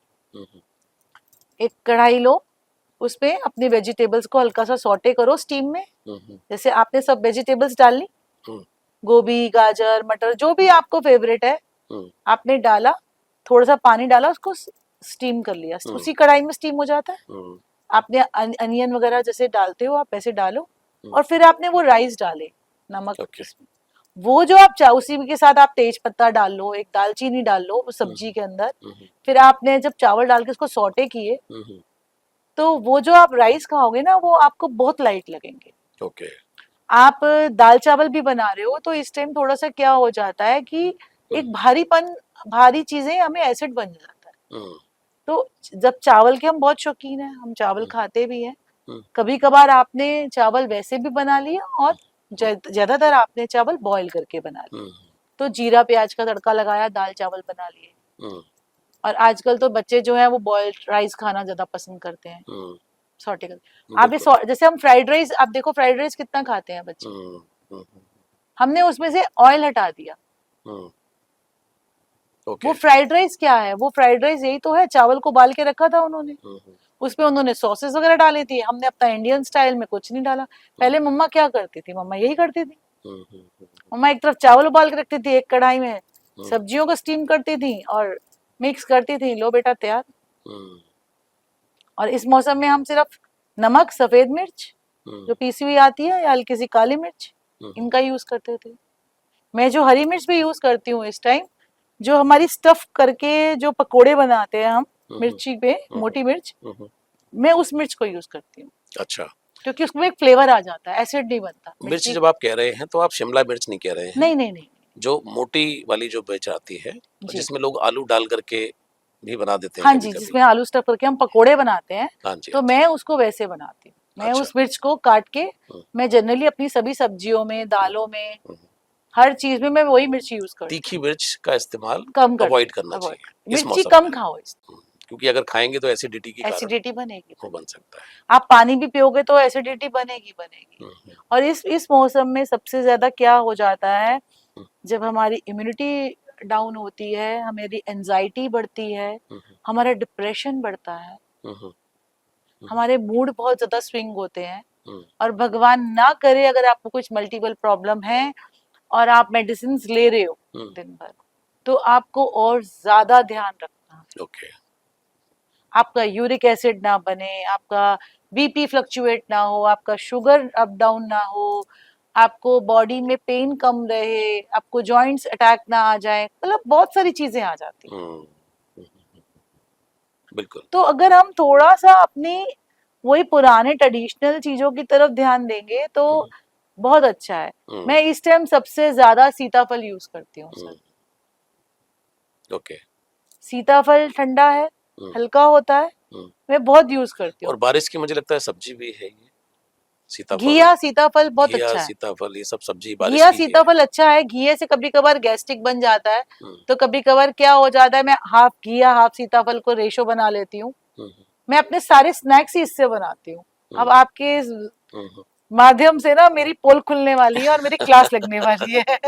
एक कढ़ाई लो, उसमें अपनी वेजिटेबल्स को हल्का सा सॉटे करो स्टीम में। जैसे आपने सब वेजिटेबल्स डाल ली, गोभी, गाजर, मटर, जो भी आपको फेवरेट है आपने डाला, थोड़ा सा पानी डाला, उसको स्टीम कर लिया, उसी कढ़ाई में स्टीम हो जाता है। आपने अनियन वगैरह जैसे डालते हो आप वैसे डालो, और फिर आपने वो राइस डाले, नमक वो जो आप उसी के साथ आप तेज पत्ता डाल लो, एक दालचीनी डाल लो उस सब्जी के अंदर। फिर आपने जब चावल डाल के उसको सॉटे किए, तो वो जो आप राइस खाओगे ना, वो आपको बहुत लाइट लगेंगे। ओके। आप दाल चावल भी बना रहे हो तो इस टाइम थोड़ा सा क्या हो जाता है कि एक भारीपन, भारी चीजें हमें एसिड बन जाता है। तो जब चावल के हम बहुत शौकीन हैं, हम चावल खाते भी हैं, कभी कभार आपने चावल वैसे भी बना लिया और ज्यादातर आपने चावल बॉईल करके बना लिया, तो जीरा प्याज का तड़का लगाया, दाल चावल बना लिए। और आजकल तो बच्चे जो है वो बॉइल्ड राइस खाना ज्यादा पसंद करते हैं, सॉटे कर। आप जैसे हम फ्राइड राइस, आप देखो फ्राइड राइस कितना खाते हैं बच्चे, हमने उसमें से ऑयल हटा दिया। वो फ्राइड राइस क्या है, वो फ्राइड राइस यही तो है, चावल को उबाल के रखा था उन्होंने, उसमें उन्होंने सॉसेस वगैरह डाली थी, हमने अपना इंडियन स्टाइल में कुछ नहीं डाला। पहले मम्मा क्या करती थी, मम्मा यही करती थी, मम्मा एक तरफ चावल उबाल के रखती थी, एक कढ़ाई में सब्जियों को स्टीम करती थी और मिक्स करती थी, लो बेटा तैयार। और इस मौसम में हम सिर्फ नमक, सफेद मिर्च जो पीसी हुई आती है, या हल्की सी काली मिर्च, इनका यूज करते थे। मैं जो हरी मिर्च भी यूज करती हूँ इस टाइम, जो हमारी स्टफ करके जो पकोड़े बनाते हैं हम मिर्ची पे, मोटी मिर्च, मैं उस मिर्च को यूज करती हूँ। अच्छा, क्योंकि उसमें एक फ्लेवर आ जाता है, एसिड नहीं बनता। मिर्च जब आप कह रहे हैं तो आप शिमला मिर्च नहीं कह रहे हैं? नहीं नहीं नहीं, जो मोटी वाली जो मिर्च आती है, जिसमें लोग आलू डाल करके भी बना देते हैं। हाँ जी, जिसमें आलू स्टफ करके हम पकोड़े बनाते हैं। हाँ जी, तो मैं उसको वैसे बनाती हूँ। मैं उस मिर्च को काट के, मैं जनरली अपनी सभी सब्जियों में, दालों में, हर चीज में मैं वही मिर्च यूज करती हूँ। तीखी मिर्च का इस्तेमाल कम अवॉइड करना चाहिए, मिर्ची कम खाओ, क्योंकि अगर खाएंगे तो एसिडिटी की एसिडिटी बनेगी, वो बन सकता है। आप पानी भी पियोगे तो एसिडिटी बनेगी। और इस मौसम में सबसे ज्यादा क्या हो जाता है, जब हमारी इम्यूनिटी डाउन होती है, हमारी एंजाइटी बढ़ती है, हमारा डिप्रेशन बढ़ता है, हमारे मूड बहुत ज्यादा स्विंग होते हैं। और भगवान ना करे अगर आपको कुछ मल्टीपल प्रॉब्लम है और आप मेडिसिन ले रहे हो दिन भर, तो आपको और ज्यादा ध्यान रखना। आपका यूरिक एसिड ना बने, आपका बीपी फ्लक्चुएट ना हो, आपका शुगर अप डाउन ना हो, आपको बॉडी में पेन कम रहे, आपको जॉइंट्स अटैक ना आ जाए, मतलब बहुत सारी चीजें आ जाती हैं। बिल्कुल। तो अगर हम थोड़ा सा अपनी वही पुराने ट्रेडिशनल चीजों की तरफ ध्यान देंगे तो बहुत अच्छा है। मैं इस टाइम सबसे ज्यादा सीताफल यूज करती हूँ सर। सीताफल ठंडा है, हल्का होता है, मैं बहुत यूज करती हूँ। और बारिश की मुझे लगता है सब्जी भी है ये सीताफल। घिया सीताफल बहुत अच्छा है। सीताफल, ये सब सब्जी घिया सीताफल अच्छा है। घिये से कभी कभार गैस्ट्रिक बन जाता है, तो कभी कभार क्या हो जाता है, मैं हाफ घिया हाफ सीताफल को रेशो बना लेती हूँ। मैं अपने सारे स्नैक्स ही इससे बनाती हूँ। अब आपके माध्यम से ना मेरी पोल खुलने वाली है और मेरी क्लास लगने वाली है।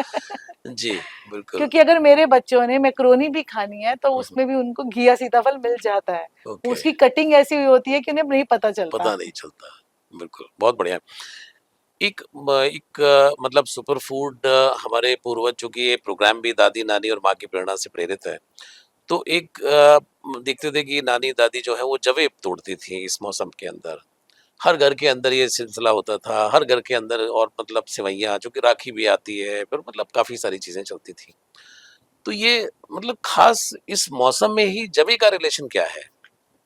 जी बिल्कुल। क्योंकि अगर मेरे बच्चों ने मैक्रोनी भी खानी है तो उसमें भी उनको घिया सीताफल मिल जाता है। उसकी कटिंग ऐसी हुई होती है कि उन्हें नहीं पता चलता। बिल्कुल, बहुत बढ़िया। एक मतलब सुपर फूड, हमारे पूर्वजों की ये प्रोग्राम भी दादी नानी और माँ की प्रेरणा से प्रेरित है। तो एक देखते थे कि नानी दादी जो है वो जवे तोड़ती थी इस मौसम के अंदर। हर घर के अंदर ये सिलसिला होता था, हर घर के अंदर, और मतलब सेवैयाँ, जो कि राखी भी आती है, फिर मतलब काफी सारी चीजें चलती थी। तो ये मतलब खास इस मौसम में ही जवे का रिलेशन क्या है?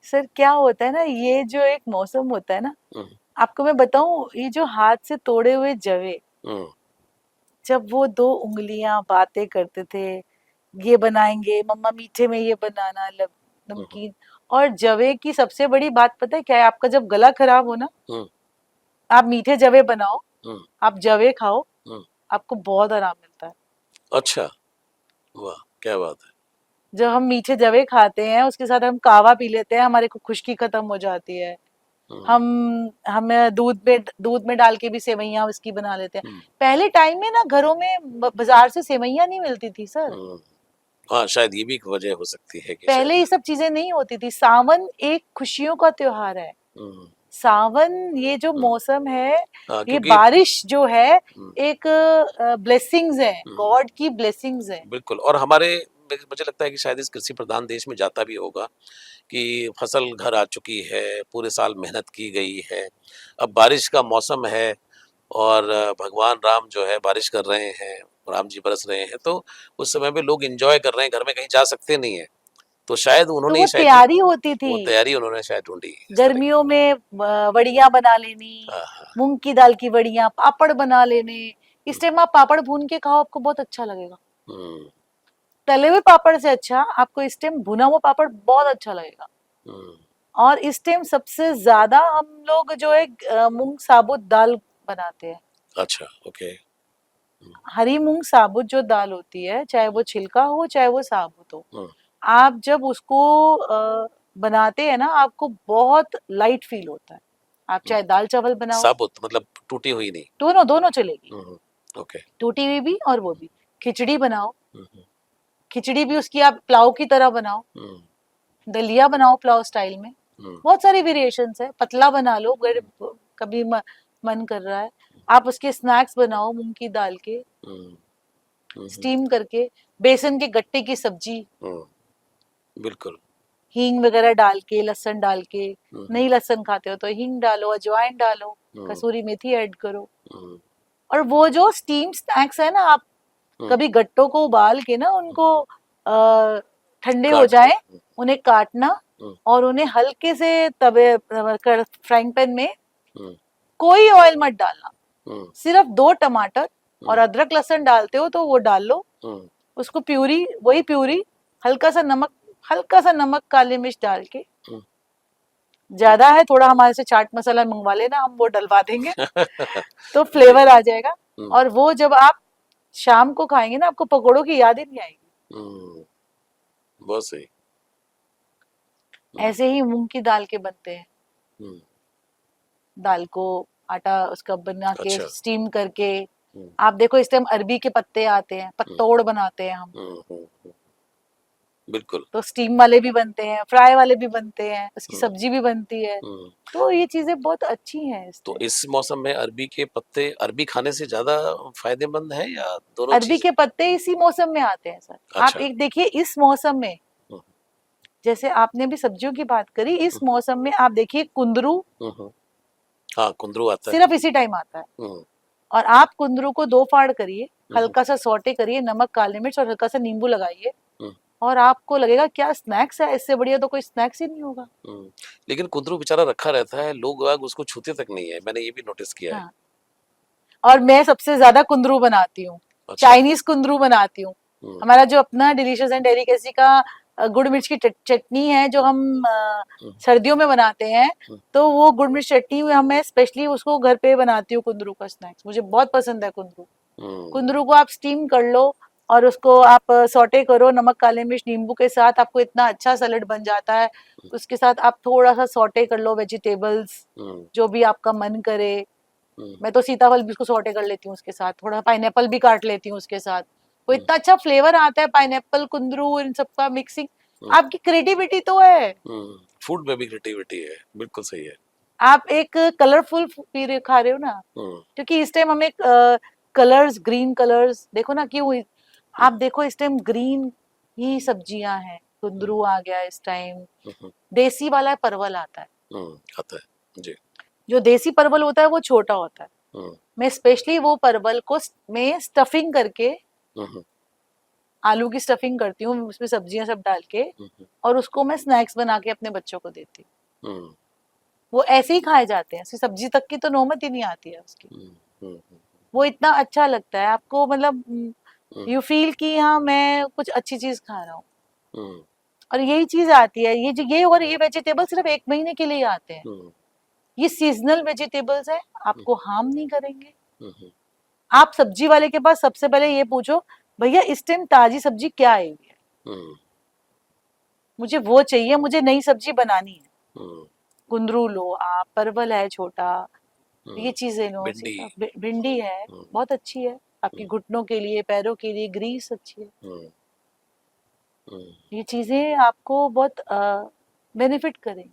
सर क्या होता है ना, ये जो एक मौसम होता है ना, आपको मैं बताऊं, ये जो हाथ से तोड़े हुए जवे, जब वो दो उंगलियां बातें करते थे, ये बनाएंगे मम्मा, मीठे में ये बनाना, नमकीन। और जवे की सबसे बड़ी बात पता है क्या है, आपका जब गला खराब हो ना, आप मीठे जवे बनाओ, आप जवे खाओ, आपको बहुत आराम मिलता है। अच्छा, वाह क्या बात है। जब हम मीठे जवे खाते हैं उसके साथ हम कावा पी लेते हैं, हमारे को खुश्की खत्म हो जाती है। हम्म, हमें दूध में डाल के भी सेवइयां उसकी बना लेते हैं। हम्म, पहले टाइम में ना घरों में बाजार से सेवइयां नहीं मिलती थी सर। हम्म। हाँ शायद ये भी एक वजह हो सकती है कि पहले शायद। ये सब चीजें नहीं होती थी। सावन एक खुशियों का त्योहार है। हम्म, सावन ये जो हम्म, मौसम है, हाँ ये क्योंकि बारिश जो है, हम्म, एक ब्लेसिंग्स है, हम्म, गॉड की ब्लेसिंग्स है। बिल्कुल। और हमारे मुझे लगता है कि शायद इस कृषि प्रधान देश में जाता भी होगा कि फसल घर आ चुकी है, पूरे साल मेहनत की गई है, अब बारिश का मौसम है और भगवान राम जो है बारिश कर रहे हैं, राम जी बरस रहे हैं, तो उस समय पे लोग एंजॉय कर रहे हैं, घर में कहीं जा सकते नहीं है, तो शायद तो उन्होंने वो ये शायद तैयारी होती थी। वो तैयारी उन्होंने शायद ढूंढी इस तरह की। गर्मियों में वड़ियां बना लेनी, हाँ हाँ। मूंग की दाल की वड़ियां, पापड़ बना लेने। इस टाइम आप पापड़ भून के खाओ, आपको बहुत अच्छा लगेगा। हम्म, तले हुए पापड़ से अच्छा आपको इस टाइम भुना हुआ पापड़ बहुत अच्छा लगेगा। हम्म, और इस टाइम सबसे ज्यादा हम लोग जो है मूंग साबुत दाल बनाते हैं। अच्छा ओके। हरी मूंग साबुत जो दाल होती है, चाहे वो छिलका हो चाहे वो साबुत हो, हम्म, आप जब उसको बनाते हैं ना, आपको बहुत लाइट फील होता है। आप हम्म, चाहे दाल चावल बनाओ, साबुत मतलब टूटी हुई नहीं। दोनों दोनों चलेगी। ओके। टूटी हुई भी और वो भी। खिचड़ी बनाओ, हम्म, खिचड़ी भी उसकी आप पुलाव की तरह बनाओ, हम्म, दलिया बनाओ पुलाव स्टाइल में। हम्म, बहुत सारी वेरिएशंस है। पतला बना लो अगर कभी मन कर रहा है। आप उसके स्नैक्स बनाओ मूंग की दाल के, हम्म, हम्म, स्टीम करके। बेसन के गट्टे की सब्जी, हम्म, बिल्कुल। हींग वगैरह डाल के, लहसुन डाल के। हम्म, नहीं लहसुन खाते हो तो हींग डालो, अजवाइन डालो, हम्म, कसूरी मेथी ऐड करो। हम्म, और वो जो स्टीम स्नैक्स है ना, आप हम्म, कभी गट्टों को उबाल के ना उनको ठंडे हो काट के। जाए, उन्हें काटना हम्म, और उन्हें हल्के से तवे कर फ्राइंग पैन में, हम्म, कोई ऑयल मत डालना, हम्म, सिर्फ 2 टमाटर और हम्म, अदरक लहसुन डालते हो तो वो डाल लो। हम्म, उसको प्यूरी, वही प्यूरी, हल्का सा नमक, हल्का सा नमक काली मिर्च डाल के। हम्म, ज्यादा है थोड़ा, हमारे से चाट मसाला मंगवा लेना, हम वो डलवा देंगे तो जी। फ्लेवर आ जाएगा। हम्म, और वो जब आप शाम को खाएंगे ना, आपको पकोड़ों की याद ही नहीं आएगी। हम्म, बहुत सही। हम्म, ऐसे ही मूंग की दाल के बनते हैं। हम्म, दाल को आटा उसका बना के अच्छा। स्टीम करके। हम्म, आप देखो इस टाइम अरबी के पत्ते आते हैं, हम्म, पत्तोड़ बनाते हैं हम। बिल्कुल। तो स्टीम वाले भी बनते हैं, फ्राई वाले भी बनते हैं, उसकी हम्म, सब्जी भी बनती है। हम्म। तो ये चीजें बहुत अच्छी हैं इस तो टाइम। इस मौसम में अरबी के पत्ते अरबी खाने से ज्यादा फायदेमंद है या दोनों अरबी चीज? के पत्ते इसी मौसम में आते हैं सर। आप अच्छा। एक देखिए इस मौसम में, हम्म, जैसे आपने भी सब्जियों की बात करी, इस हम्म, मौसम में आप देखिए कुंदरू हम्म, हाँ कुंदरू आता है। सिर्फ इसी टाइम आता है। हम्म, और आप कुंदरू को 2 फाड़ करिए, हम्म, हल्का सा सौटे करिए, नमक काली मिर्च और हल्का सा नींबू लगाइए, हम्म, और आपको लगेगा क्या स्नैक्स है, इससे बढ़िया तो कोई स्नैक्स ही नहीं होगा। हम्म। लेकिन कुंदरू बेचारा रखा रहता है, लोग बाग उसको छूते तक नहीं है, मैंने ये भी नोटिस किया है। हाँ, और मैं सबसे ज्यादा कुंदरू बनाती हूँ। अच्छा। चाइनीज कुंदरू बनाती हूँ। हम्म, हमारा जो अपना डिलीशियस एंड डेलिकेसी का गुड़ मिर्च की चटनी है, जो हम्म, हम हम्म, सर्दियों में बनाते हैं, हम्म, तो वो गुड़ मिर्च चटनी मैं स्पेशली उसको घर पे बनाती हूँ। कुंदरू का स्नैक्स मुझे बहुत पसंद है। कुंदरू हम्म, कुंदरू को आप स्टीम कर लो और उसको आप सौटे करो नमक काले मिर्च नींबू के साथ, आपको इतना अच्छा सैलेड बन जाता है। उसके साथ आप थोड़ा सा सौटे कर लो वेजिटेबल्स, हम्म, जो भी आपका मन करे। हम्म, मैं तो सीताफल भी उसको सौटे कर लेती हूँ, उसके साथ थोड़ा पाइनएप्पल भी काट लेती हूँ उसके साथ। वो हम्म, इतना अच्छा फ्लेवर आता है, पाइनएप्पल कुंदरू इन सबका मिक्सिंग। हम्म, आपकी क्रिएटिविटी तो है। फूड में भी क्रिएटिविटी है, बिल्कुल सही है। आप एक कलरफुल पी रहे खा रहे हो ना, हम्म, क्योंकि इस टाइम हमें कलर्स, ग्रीन कलर्स देखो ना क्यों। हम्म, आप देखो इस टाइम ग्रीन ही सब्जियां हैं। हम्म, कुंदरू आ गया इस टाइम। हम्म, देसी वाला परवल आता है। आता है जी। जो देसी परवल होता है वो छोटा होता है। हम्म, मैं स्पेशली वो परवल को में स्टफिंग करके, हम्म, आलू की स्टफिंग करती हूँ उसमें सब्जियां सब डाल के, हम्म, और उसको मैं स्नैक्स बना के अपने बच्चों को देती हूँ। हम्म, वो ऐसे ही खाए जाते हैं, उसकी सब्जी तक की तो नौबत ही नहीं आती है उसकी। हम्म, हम्म, वो इतना अच्छा लगता है आपको, मतलब हम्म, यू फील कि हाँ मैं कुछ अच्छी चीज खा रहा हूँ। हम्म, और यही चीज आती है, ये और ये वेजिटेबल सिर्फ 1 महीने के लिए आते हैं। हम्म, ये सीजनल वेजिटेबल्स है, हम्म, आपको हार्म नहीं करेंगे। हम्म, आप सब्जी वाले के पास सबसे पहले ये पूछो भैया इस टाइम ताजी सब्जी क्या आई हुई है, मुझे वो चाहिए, मुझे नई सब्जी बनानी है। कुंदरू लो आप, परवल है छोटा, ये चीजें लो, भिंडी है बहुत अच्छी है आपकी घुटनों के लिए, पैरों के लिए, ग्रीस अच्छी है। ये चीजें आपको बहुत बेनिफिट करेंगी।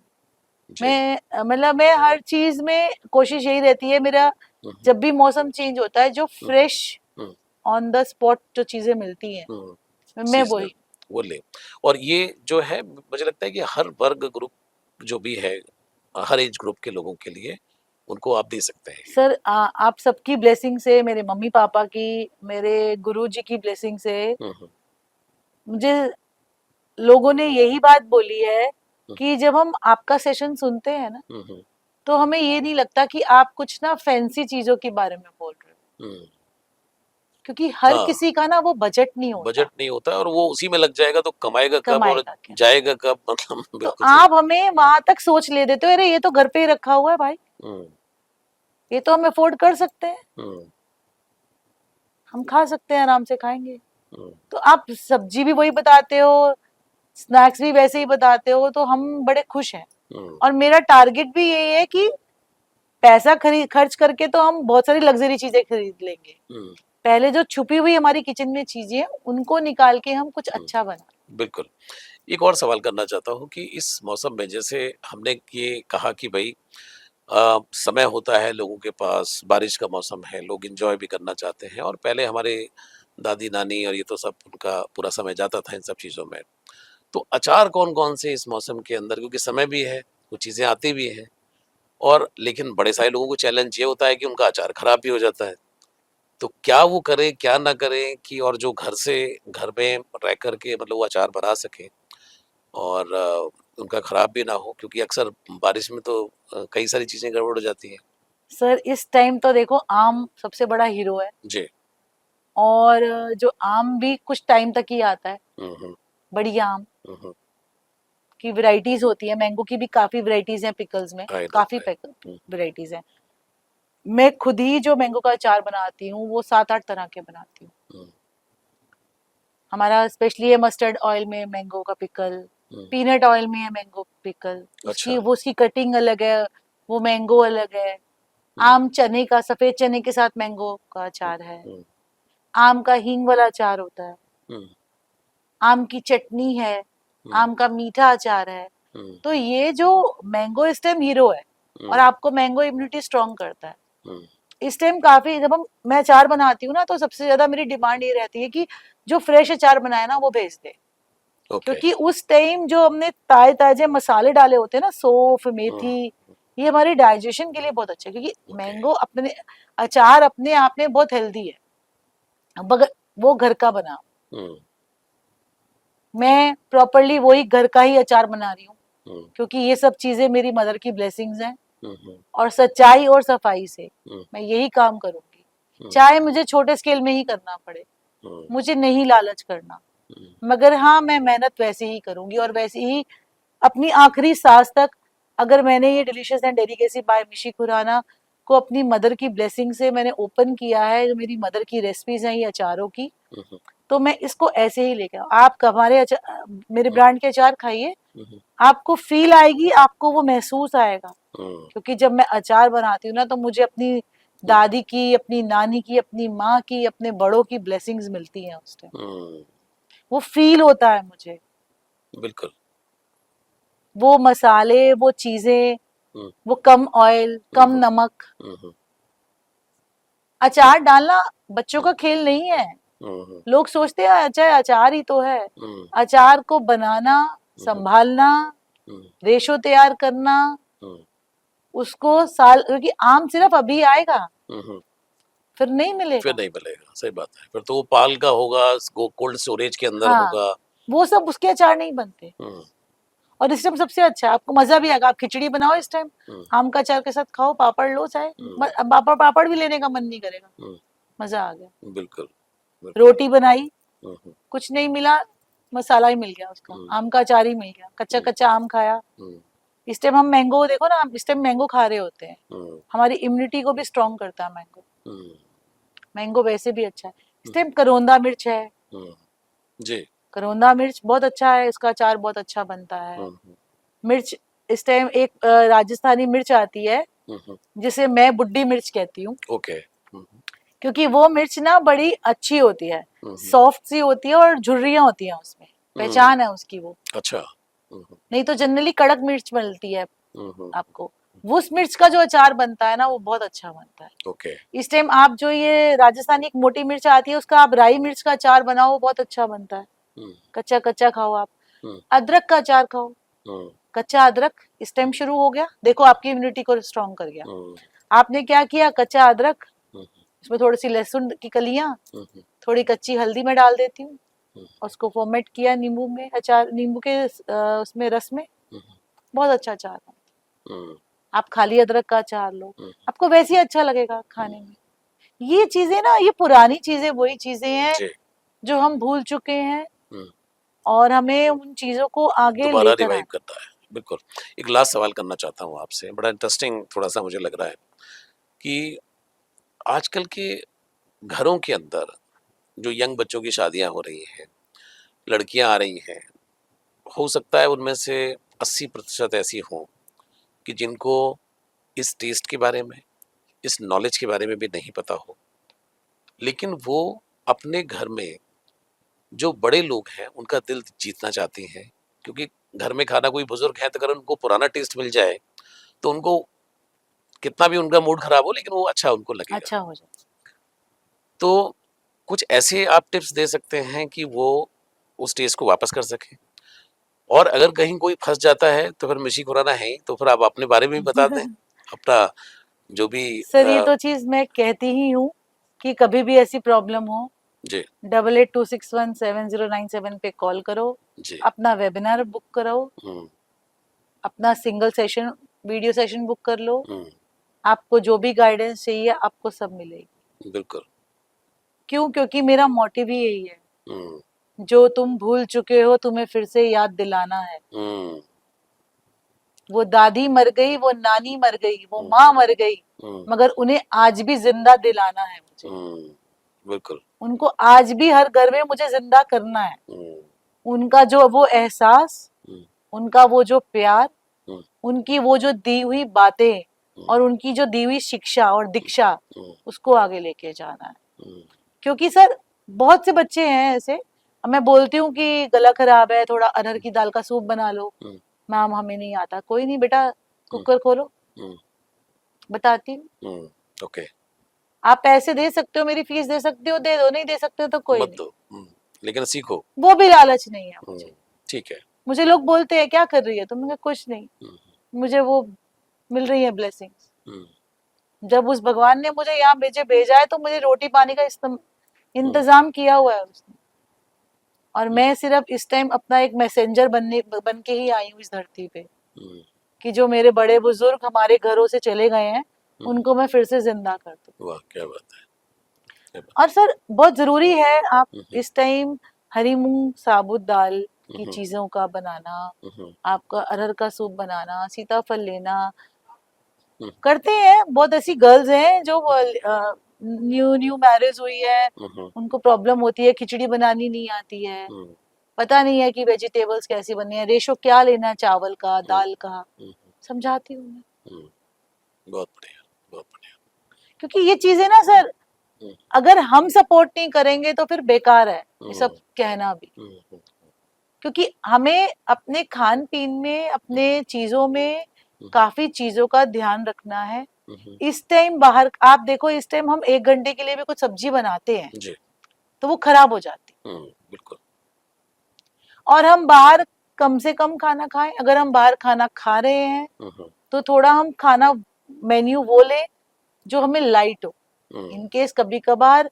मैं मतलब मैं हर चीज में कोशिश यही रहती है मेरा, जब भी मौसम चेंज होता है जो फ्रेश ऑन द स्पॉट जो चीजें मिलती हैं मैं वही वो ले। और ये जो है मुझे लगता है कि हर वर्ग ग्रुप जो भी है, हर एज ग्रुप के लोगों के लिए उनको आप दे सकते हैं। सर आप सबकी ब्लेसिंग से, मेरे मम्मी पापा की, मेरे गुरुजी की ब्लेसिंग से मुझे लोगों ने यही बात बोली है कि जब हम आपका सेशन सुनते हैं ना तो हमें ये नहीं लगता कि आप कुछ ना फैंसी चीजों के बारे में बोल रहे हो, क्योंकि हर किसी का ना वो बजट नहीं होता और वो उसी में लग जाएगा तो कमाएगा कब और जाएगा कब, मतलब तो आप हमें वहां तक सोच ले देते हो, अरे ये तो घर पे ही रखा हुआ है भाई, ये तो हम अफोर्ड कर सकते हैं, हम खा सकते हैं, आराम से खाएंगे। तो आप सब्जी भी वही बताते हो, स्नैक्स भी वैसे ही बताते हो, तो हम बड़े खुश हैं। और मेरा टारगेट भी यही है कि पैसा खर्च करके तो हम बहुत सारी लग्जरी चीजें खरीद लेंगे, पहले जो छुपी हुई हमारी किचन में चीजें हैं उनको निकाल के हम कुछ अच्छा बना। बिल्कुल। एक और सवाल करना चाहता हूँ कि इस मौसम में जैसे हमने ये कहा कि भाई समय होता है लोगों के पास, बारिश का मौसम है, लोग एंजॉय भी करना चाहते हैं, और पहले हमारे दादी नानी और ये तो सब उनका पूरा समय जाता था इन सब चीज़ों में। तो अचार कौन कौन से इस मौसम के अंदर, क्योंकि समय भी है, कुछ चीज़ें आती भी हैं, और लेकिन बड़े सारे लोगों को चैलेंज ये होता है कि उनका अचार खराब भी हो जाता है। तो क्या वो करें क्या ना करें कि और जो घर में रह करके मतलब वो अचार बना सके और उनका खराब भी ना हो, क्योंकि अक्सर बारिश में तो कई सारी चीजें गड़बड़ हो जाती हैं। सर इस टाइम तो देखो आम सबसे बड़ा हीरो है जी। और जो आम भी कुछ टाइम तक ही आता है, बड़ी आम की वैरायटीज होती है, मैंगो की भी काफी वैरायटीज हैं पिकल्स में, काफी वैरायटीज हैं। मैं खुद ही जो मैंगो का अचार बनाती हूँ वो 7-8 तरह के बनाती हूँ। हमारा स्पेशली है मस्टर्ड ऑयल में मैंगो का पिकल, पीनट ऑयल में है मैंगो पिकल, उसकी कटिंग अलग है, वो मैंगो अलग है। आम चने का, सफेद चने के साथ मैंगो का अचार है। आम का हींग वाला अचार होता है, आम की चटनी है, आम का मीठा अचार है। तो ये जो मैंगो इस टाइम हीरो है और आपको मैंगो इम्यूनिटी स्ट्रॉन्ग करता है। इस टाइम काफी जब मैं अचार बनाती हूँ ना तो सबसे ज्यादा मेरी डिमांड ये रहती है कि जो फ्रेश अचार बनाए ना वो भेज दे, क्योंकि उस टाइम जो हमने ताजे मसाले डाले होते हैं ना, सौंफ, मेथी, ये हमारे डाइजेशन के लिए बहुत अच्छा है, क्योंकि मैंगो अपने अचार अपने आप में बहुत हेल्दी है, मगर वो घर का बना। मैं प्रॉपरली वही घर का ही अचार बना रही हूँ, क्योंकि ये सब चीजें मेरी मदर की ब्लेसिंग्स हैं, और सच्चाई और सफाई से मैं यही काम करूंगी, चाहे मुझे छोटे स्केल में ही करना पड़े, मुझे नहीं लालच करना, मगर हाँ मैं मेहनत वैसे ही करूंगी और वैसे ही अपनी आखिरी सांस तक। अगर मैंने ये डिलीशियस एंड डेलिकेसी बाय मिशी खुराना को अपनी मदर की ब्लेसिंग से मैंने ओपन किया है, जो मेरी मदर की रेसिपीज हैं ये अचारों की, तो मैं इसको ऐसे ही लेके आप हमारे मेरे ब्रांड के अचार खाइए, आपको फील आएगी, आपको वो महसूस आएगा। क्योंकि जब मैं अचार बनाती हूँ ना तो मुझे अपनी दादी की, अपनी नानी की, अपनी माँ की, अपने बड़ों की ब्लेसिंग्स मिलती हैं उस टाइम, वो फील होता है मुझे। बिल्कुल। वो मसाले, वो चीजें, वो कम ऑयल, कम नमक। अचार डालना बच्चों का खेल नहीं है, लोग सोचते हैं अच्छा अचार ही तो है। अचार को बनाना, संभालना, रेशो तैयार करना, उसको साल, क्योंकि आम सिर्फ अभी आएगा फिर नहीं मिलेगा, सही बात है। फिर तो वो पाल का होगा, कोल्ड स्टोरेज के अंदर होगा, वो सब उसके अचार नहीं बनते। और इस टाइम सबसे अच्छा, आपको मजा भी आएगा, आप खिचड़ी बनाओ इस टाइम, आम का अचार के साथ खाओ, पापड़ लो, चाहे पापड़ भी लेने का मन नहीं करेगा, मजा आ गया। बिल्कुल। रोटी बनाई, कुछ नहीं मिला, मसाला ही मिल गया उसका, आम का अचार ही मिल गया, कच्चा कच्चा आम खाया। इस टाइम हम मैंगो देखो ना, इस टाइम मैंगो खा रहे होते हैं, हमारी इम्यूनिटी को भी स्ट्रॉन्ग करता है मैंगो। मैंगो वैसे भी अच्छा है। इस टाइम करोंदा मिर्च है, जी। करौंदा मिर्च बहुत अच्छा है, इसका अचार बहुत अच्छा बनता है। मिर्च इस टाइम एक राजस्थानी मिर्च आती है जिसे मैं बुड्ढी मिर्च कहती हूँ। ओके। क्योंकि वो मिर्च ना बड़ी अच्छी होती है, सॉफ्ट सी होती है और झुर्रियां होती हैं उसमें, पहचान है उसकी वो। अच्छा। नहीं तो जनरली कड़क मिर्च मिलती है आपको। वो उस मिर्च का जो अचार बनता है ना वो बहुत अच्छा बनता है। ओके। इस टाइम आप जो ये राजस्थानी एक मोटी मिर्च आती है उसका आप राई मिर्च का अचार बनाओ, वो बहुत अच्छा बनता है। कच्चा कच्चा खाओ आप। अदरक का अचार खाओ, कच्चा अदरक इस टाइम शुरू हो गया, देखो आपकी इम्यूनिटी को स्ट्रॉन्ग कर गया। आपने क्या किया, कच्चा अदरक, इसमें थोड़ी सी लहसुन की कलियां, थोड़ी कच्ची हल्दी में डाल देती हूँ, उसको फॉर्मेट किया नींबू में, अचार नींबू के उसमें रस में, बहुत अच्छा अचार बनता। आप खाली अदरक का अचार लो, आपको वैसे ही अच्छा लगेगा खाने में। ये चीजें ना, ये पुरानी चीजें वही चीजें हैं जो हम भूल चुके हैं और हमें उन चीजों को आगे दोबारा लेकर रिवाइव करता है। बिल्कुल। एक लास्ट सवाल करना चाहता हूँ आपसे, बड़ा इंटरेस्टिंग थोड़ा सा मुझे लग रहा है कि आजकल के घरों के अंदर जो यंग बच्चों की शादियां हो रही हैं, लड़कियां आ रही हैं, हो सकता है उनमें से 80% ऐसी हों कि जिनको इस टेस्ट के बारे में, इस नॉलेज के बारे में भी नहीं पता हो, लेकिन वो अपने घर में जो बड़े लोग हैं उनका दिल जीतना चाहती हैं, क्योंकि घर में खाना कोई बुजुर्ग है तो अगर उनको पुराना टेस्ट मिल जाए तो उनको कितना भी उनका मूड खराब हो लेकिन वो अच्छा उनको लगेगा। अच्छा हो जाए। तो कुछ ऐसे आप टिप्स दे सकते हैं कि वो उस टेस्ट को वापस कर सकें, और अगर कहीं कोई फंस जाता है तो फिर मिशी खुराना है ही, तो फिर आप अपने बारे में भी बता दें अपना जो भी। सर ये तो चीज मैं कहती ही हूँ कि कभी भी ऐसी प्रॉब्लम हो जी 8826170997 पे कॉल करो, जी। अपना वेबिनार बुक करो, अपना single session video session book कर लो, आपको जो भी गाइडेंस चाहिए आपको सब मिलेगी। बिल्कुल। क्यों? क्योंकि मेरा मोटिव ही यही है, जो तुम भूल चुके हो तुम्हें फिर से याद दिलाना है। वो दादी मर गई, वो नानी मर गई, वो माँ मर गई, मगर उन्हें आज भी जिंदा दिलाना है मुझे। बिल्कुल। उनको आज भी हर घर में मुझे जिंदा करना है। उनका जो वो एहसास, उनका वो जो प्यार, उनकी वो जो दी हुई बातें और उनकी जो दी हुई शिक्षा और दीक्षा, उसको आगे लेके जाना है। क्योंकि सर बहुत से बच्चे हैं ऐसे, मैं बोलती हूँ कि गला खराब है, थोड़ा अरहर की दाल का सूप बना लो। मैम हमें नहीं आता। कोई नहीं बेटा, कुकर खोलो, बताती हूँ। ओके। आप पैसे दे सकते हो, मेरी फीस दे सकते हो, दे दो, नहीं दे सकते हो तो कोई मत नहीं, दो, लेकिन सीखो। वो भी लालच नहीं है मुझे। ठीक है। मुझे लोग बोलते हैं क्या कर रही है, तो मैंने कहा कुछ नहीं, मुझे वो मिल रही है ब्लेसिंग्स। जब उस भगवान ने मुझे यहाँ भेजा है तो मुझे रोटी पानी का इंतजाम किया हुआ है उसने, और मैं सिर्फ इस टाइम अपना एक मैसेंजर बन के ही आई हूँ इस धरती पे, कि जो मेरे बड़े बुजुर्ग हमारे घरों से चले गए हैं उनको मैं फिर से जिंदा कर दूं। वाह क्या बात है। और सर बहुत जरूरी है आप इस टाइम हरी मूंग साबुत दाल की चीजों का बनाना, आपका अरहर का सूप बनाना, सीताफल लेना। करते हैं बहुत ऐसी गर्ल्स हैं जो न्यू न्यू मैरिज हुई है, उनको प्रॉब्लम होती है, खिचड़ी बनानी नहीं आती है, पता नहीं है कि वेजिटेबल्स कैसी बननी है, रेशो क्या लेना है चावल का दाल का, समझाती हूँ मैं। बहुत बढ़िया, बहुत बढ़िया। क्योंकि ये चीजें ना सर, अगर हम सपोर्ट नहीं करेंगे तो फिर बेकार है ये सब कहना भी। क्योंकि हमें अपने खान पीन में, अपने चीजों में काफी चीजों का ध्यान रखना है। इस टाइम बाहर आप देखो, इस टाइम हम 1 घंटे के लिए भी कुछ सब्जी बनाते हैं जी। तो वो खराब हो जाती। बिल्कुल। और हम बाहर कम से कम खाना खाएं। अगर हम बाहर खाना खा रहे हैं तो थोड़ा हम खाना मेन्यू वो ले जो हमें लाइट हो। इन केस कभी कभार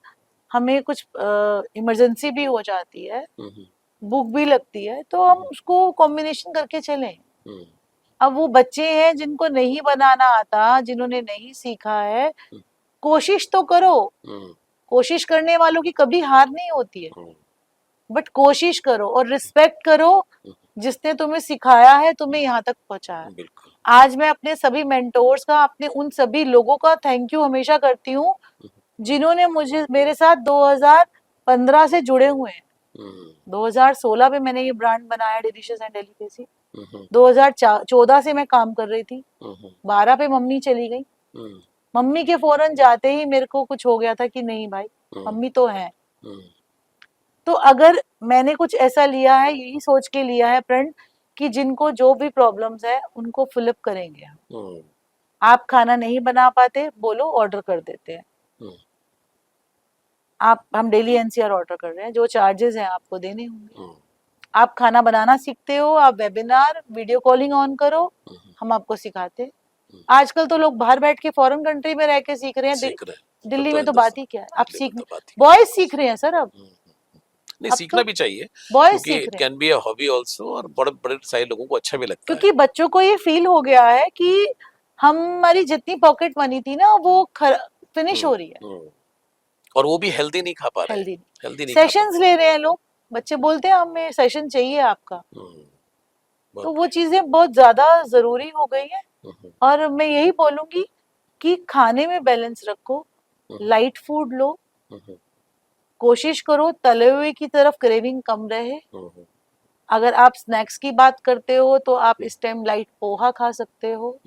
हमें कुछ इमरजेंसी भी हो जाती है, भूख भी लगती है, तो हम उसको कॉम्बिनेशन करके चलें। अब वो बच्चे हैं जिनको नहीं बनाना आता, जिन्होंने नहीं सीखा है, कोशिश तो करो। कोशिश करने वालों की कभी हार नहीं होती है, बट कोशिश करो और रिस्पेक्ट करो जिसने तुम्हें सिखाया है, तुम्हें यहाँ तक पहुंचाया। आज मैं अपने सभी मेंटोर्स का, अपने उन सभी लोगों का थैंक यू हमेशा करती हूँ जिन्होंने मुझे मेरे साथ 15 से जुड़े हुए हैं। 2016 में मैंने ये ब्रांड बनाया डिलीशियस एंड डेलिकेसी। 2014 से मैं काम कर रही थी। 12 पे मम्मी चली गई। मम्मी के फौरन जाते ही मेरे को कुछ हो गया था कि नहीं भाई, मम्मी तो है। तो अगर मैंने कुछ ऐसा लिया है, यही सोच के लिया है प्रण कि जिनको जो भी प्रॉब्लम्स है उनको फिलअप करेंगे हम। आप खाना नहीं बना पाते, बोलो, ऑर्डर कर देते हैं। हम डेली एनसीआर ऑर्डर कर रहे हैं, जो चार्जेस हैं आपको देने होंगे। आप खाना बनाना सीखते हो, आप वेबिनार वीडियो कॉलिंग ऑन करो, हम आपको सिखाते। आजकल तो लोग बाहर बैठ के फॉरेन कंट्री में रह के सीख रहे हैं। दिल्ली में तो बात ही क्या है, आप बॉयज सीख रहे हैं सर अब। नहीं, सीखना भी चाहिए क्योंकि it can be a hobby also, और बड़े बड़े सारे लोगों को अच्छा भी लगता है। क्योंकि बच्चों को ये फील हो गया है कि हमारी जितनी पॉकेट मनी थी ना वो फिनिश हो रही है, और वो भी हेल्दी नहीं खा पा रहे हैं। हेल्दी नहीं सेशंस ले रहे हैं लोग। बच्चे बोलते हैं हमें सेशन चाहिए आपका। तो वो चीजें बहुत ज्यादा जरूरी हो गई है। और मैं यही बोलूंगी कि खाने में बैलेंस रखो, लाइट फूड लो, कोशिश करो तले हुए की तरफ क्रेविंग कम रहे। अगर आप स्नैक्स की बात करते हो तो आप इस टाइम लाइट पोहा खा सकते हो,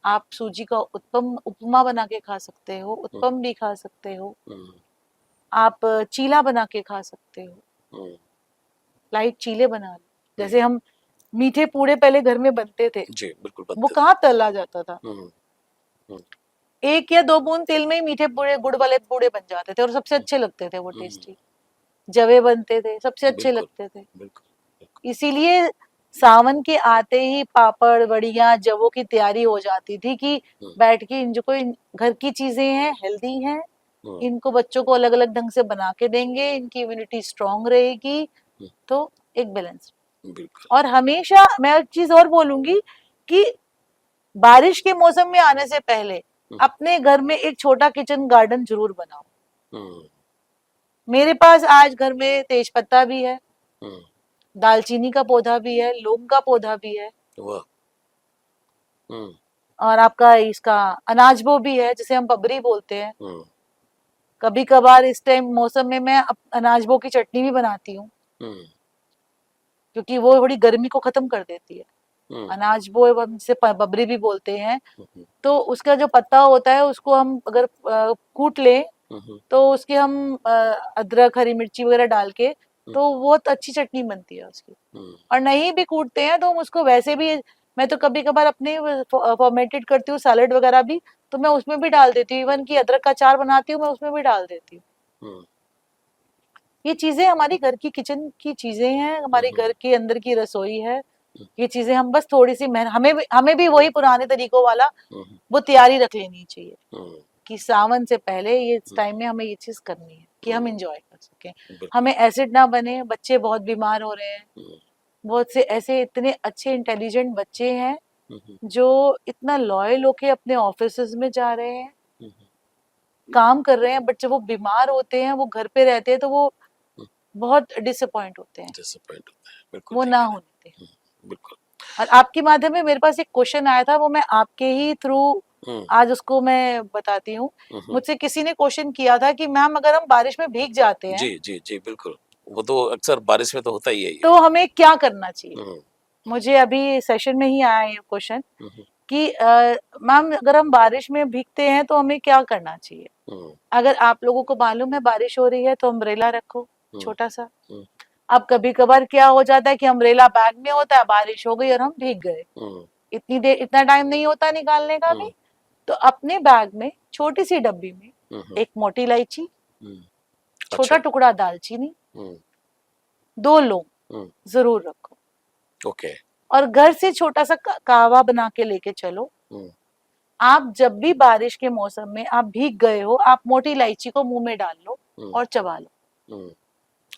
आप सूजी का उपमा बना के खा सकते हो, उत्पम भी खा सकते हो, आप चीला बना के खा सकते हो, लाइट चीले बना लो। जैसे हम मीठे पूड़े पहले घर में बनते थे जी, बिल्कुल बनते वो कहाँ तला जाता था, 1 या 2 बूंद तेल में ही मीठे पूड़े, गुड़ वाले पूड़े बन जाते थे और सबसे अच्छे लगते थे वो टेस्टी। जवे बनते थे, सबसे अच्छे लगते थे। इसीलिए सावन के आते ही पापड़ बड़ियां जवों की तैयारी हो जाती थी कि बैठ के इन जो कोई घर की चीजें हैं, हेल्दी हैं, इनको बच्चों को अलग अलग ढंग से बना के देंगे, इनकी इम्यूनिटी स्ट्रांग रहेगी। तो एक बैलेंस। और हमेशा मैं एक चीज और बोलूंगी कि बारिश के मौसम में आने से पहले अपने घर में एक छोटा किचन गार्डन जरूर बनाओ। मेरे पास आज घर में तेज पत्ता भी है, दालचीनी का पौधा भी है, लौंग का पौधा भी है, और आपका इसका अनाजबो भी है जिसे हम बबरी बोलते हैं। कभी कभार इस टाइम मौसम में मैं अनाजबो की चटनी भी बनाती हूँ क्योंकि वो थोड़ी गर्मी को खत्म कर देती है। अनाजबो जिसे बबरी भी बोलते हैं। तो उसका जो पत्ता होता है उसको हम अगर कूट लें तो उसके हम अदरक हरी मिर्ची वगैरह डाल के तो बहुत अच्छी चटनी बनती है उसकी। और नहीं भी कूटते हैं तो हम उसको वैसे भी, मैं तो कभी कभार अपने फॉर्मेटेड करती हूँ सैलेड वगैरह भी, तो मैं उसमें भी डाल देती हूँ। इवन की अदरक का अचार बनाती हूँ मैं उसमें भी डाल देती हूँ। ये चीजें हमारी घर की किचन की चीजें हैं, हमारे घर के अंदर की रसोई है। ये चीजें हम बस थोड़ी सी हमें भी वही पुराने तरीकों वाला वो तैयारी रख लेनी चाहिए कि सावन से पहले ये टाइम में हमें ये चीज करनी है कि हम एंजॉय कर सकें, हमें एसिड ना बने। बच्चे बहुत बीमार हो रहे हैं, बहुत से ऐसे इतने अच्छे इंटेलिजेंट बच्चे हैं जो इतना लॉयल होके अपने ऑफिस में जा रहे हैं, काम कर रहे हैं, बट जब वो बीमार होते हैं, वो घर पे रहते हैं तो वो बहुत डिसअपॉइंट होते हैं। वो ना होते हैं। बिल्कुल। और आपके माध्यम में मेरे पास एक क्वेश्चन आया था, वो मैं आपके ही थ्रू आज उसको मैं बताती हूँ। मुझसे किसी ने क्वेश्चन किया था कि मैम अगर हम बारिश में भीग जाते हैं, जी जी जी बिल्कुल, वो तो अक्सर बारिश में तो होता ही है ये। तो हमें क्या करना चाहिए। मुझे अभी सेशन में ही आया ये क्वेश्चन कि मैम अगर हम बारिश में भीगते हैं तो हमें क्या करना चाहिए। अगर आप लोगों को मालूम है बारिश हो रही है तो अम्ब्रेला रखो छोटा सा। अब कभी कभार क्या हो जाता है कि अम्ब्रेला बैग में होता है, बारिश हो गई और हम भीग गए, इतना टाइम नहीं होता निकालने का भी। तो अपने बैग में छोटी सी डब्बी में एक मोटी इलायची, छोटा टुकड़ा दालचीनी, 2 लौंग जरूर रखो। ओके। और घर से छोटा सा कहवा बना के लेके चलो। आप जब भी बारिश के मौसम में आप भीग गए हो, आप मोटी इलायची को मुंह में डाल लो और चबा लो।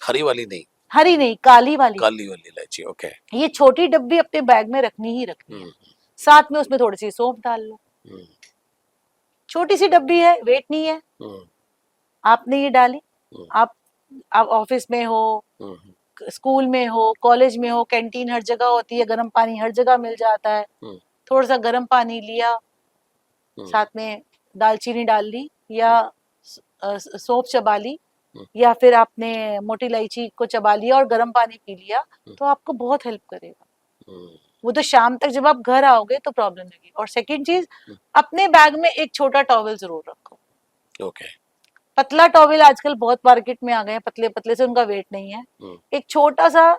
हरी वाली नहीं, हरी नहीं, काली वाली इलायची। ओके। ये छोटी डब्बी अपने बैग में रखनी ही रखनी है। साथ में उसमें थोड़ी सी सौंफ डाल लो। छोटी सी डब्बी है, वेट नहीं है, आपने ये डाली। आप ऑफिस में हो, स्कूल में हो, कॉलेज में हो, कैंटीन हर जगह होती है, गर्म पानी हर जगह मिल जाता है। थोड़ा सा गर्म पानी लिया, साथ में दालचीनी डाल ली या सौंफ चबा ली, या फिर आपने मोटी इलायची को चबा लिया और गर्म पानी पी लिया, तो आपको बहुत हेल्प करेगा। वो तो शाम तक जब आप घर आओगे तो प्रॉब्लम लगी। और सेकंड चीज, अपने बैग में एक छोटा टॉवल जरूर रखो। ओके। पतला टॉवल आजकल बहुत मार्केट में आ गए हैं, पतले पतले से उनका वेट नहीं है। एक छोटा सा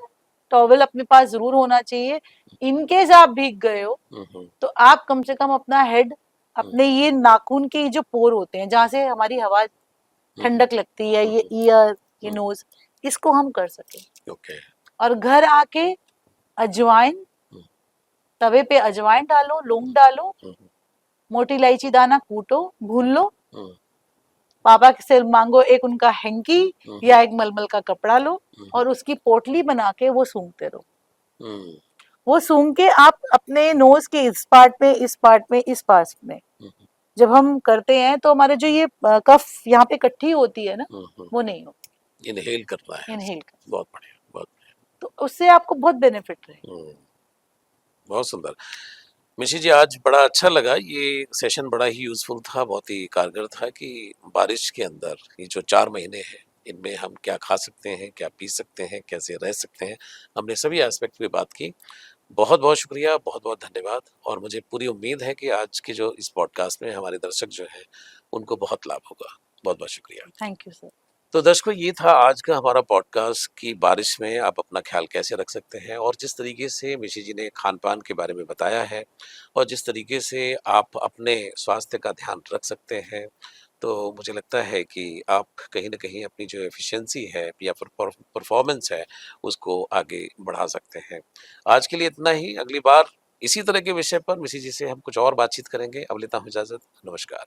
टॉवल अपने पास जरूर होना चाहिए। इनकेस आप भीग गए हो तो आप कम से कम अपना हेड, अपने ये नाखून के जो पोर होते हैं जहाँ से हमारी हवा ठंडक लगती है, ये ईयर, ये नोज, इसको हम कर सके। ओके। और घर आके अजवाइन, तवे पे अजवाइन डालो, लौंग डालो, मोटी इलायची दाना कूटो, भून लो, पापा से मांगो एक उनका हैंकी या एक मलमल का कपड़ा लो और उसकी पोटली बना के वो सूंघते रहो। वो सूंघ के आप अपने नोज के इस पार्ट में, इस पार्ट में, इस पार्ट में जब हम करते हैं तो हमारे जो ये कफ यहाँ पे इकट्ठी होती है ना, वो नहीं हो। इनहेल करना है। इनहेल बहुत बढ़िया, बहुत बढ़िया। तो उससे आपको बहुत बेनिफिट रहे। बहुत सुंदर। मिशी जी, आज बड़ा अच्छा लगा, ये सेशन बड़ा ही यूजफुल था, बहुत ही कारगर था कि बारिश के अंदर ये जो 4 महीने हैं इनमें हम क्या खा सकते हैं, क्या पी सकते हैं, कैसे रह सकते हैं, हमने सभी एस्पेक्ट पे बात की। बहुत बहुत शुक्रिया, बहुत बहुत धन्यवाद। और मुझे पूरी उम्मीद है कि आज के जो इस पॉडकास्ट में हमारे दर्शक जो हैं उनको बहुत लाभ होगा। बहुत बहुत शुक्रिया। Thank you sir. तो दर्शकों, ये था आज का हमारा पॉडकास्ट कि बारिश में आप अपना ख्याल कैसे रख सकते हैं, और जिस तरीके से मिशी जी ने खान पान के बारे में बताया है और जिस तरीके से आप अपने स्वास्थ्य का ध्यान रख सकते हैं, तो मुझे लगता है कि आप कहीं ना कहीं अपनी जो एफिशिएंसी है या परफॉर्मेंस है उसको आगे बढ़ा सकते हैं। आज के लिए इतना ही। अगली बार इसी तरह के विषय पर मिशी जी से हम कुछ और बातचीत करेंगे। अब लेता हूँ इजाज़त। नमस्कार।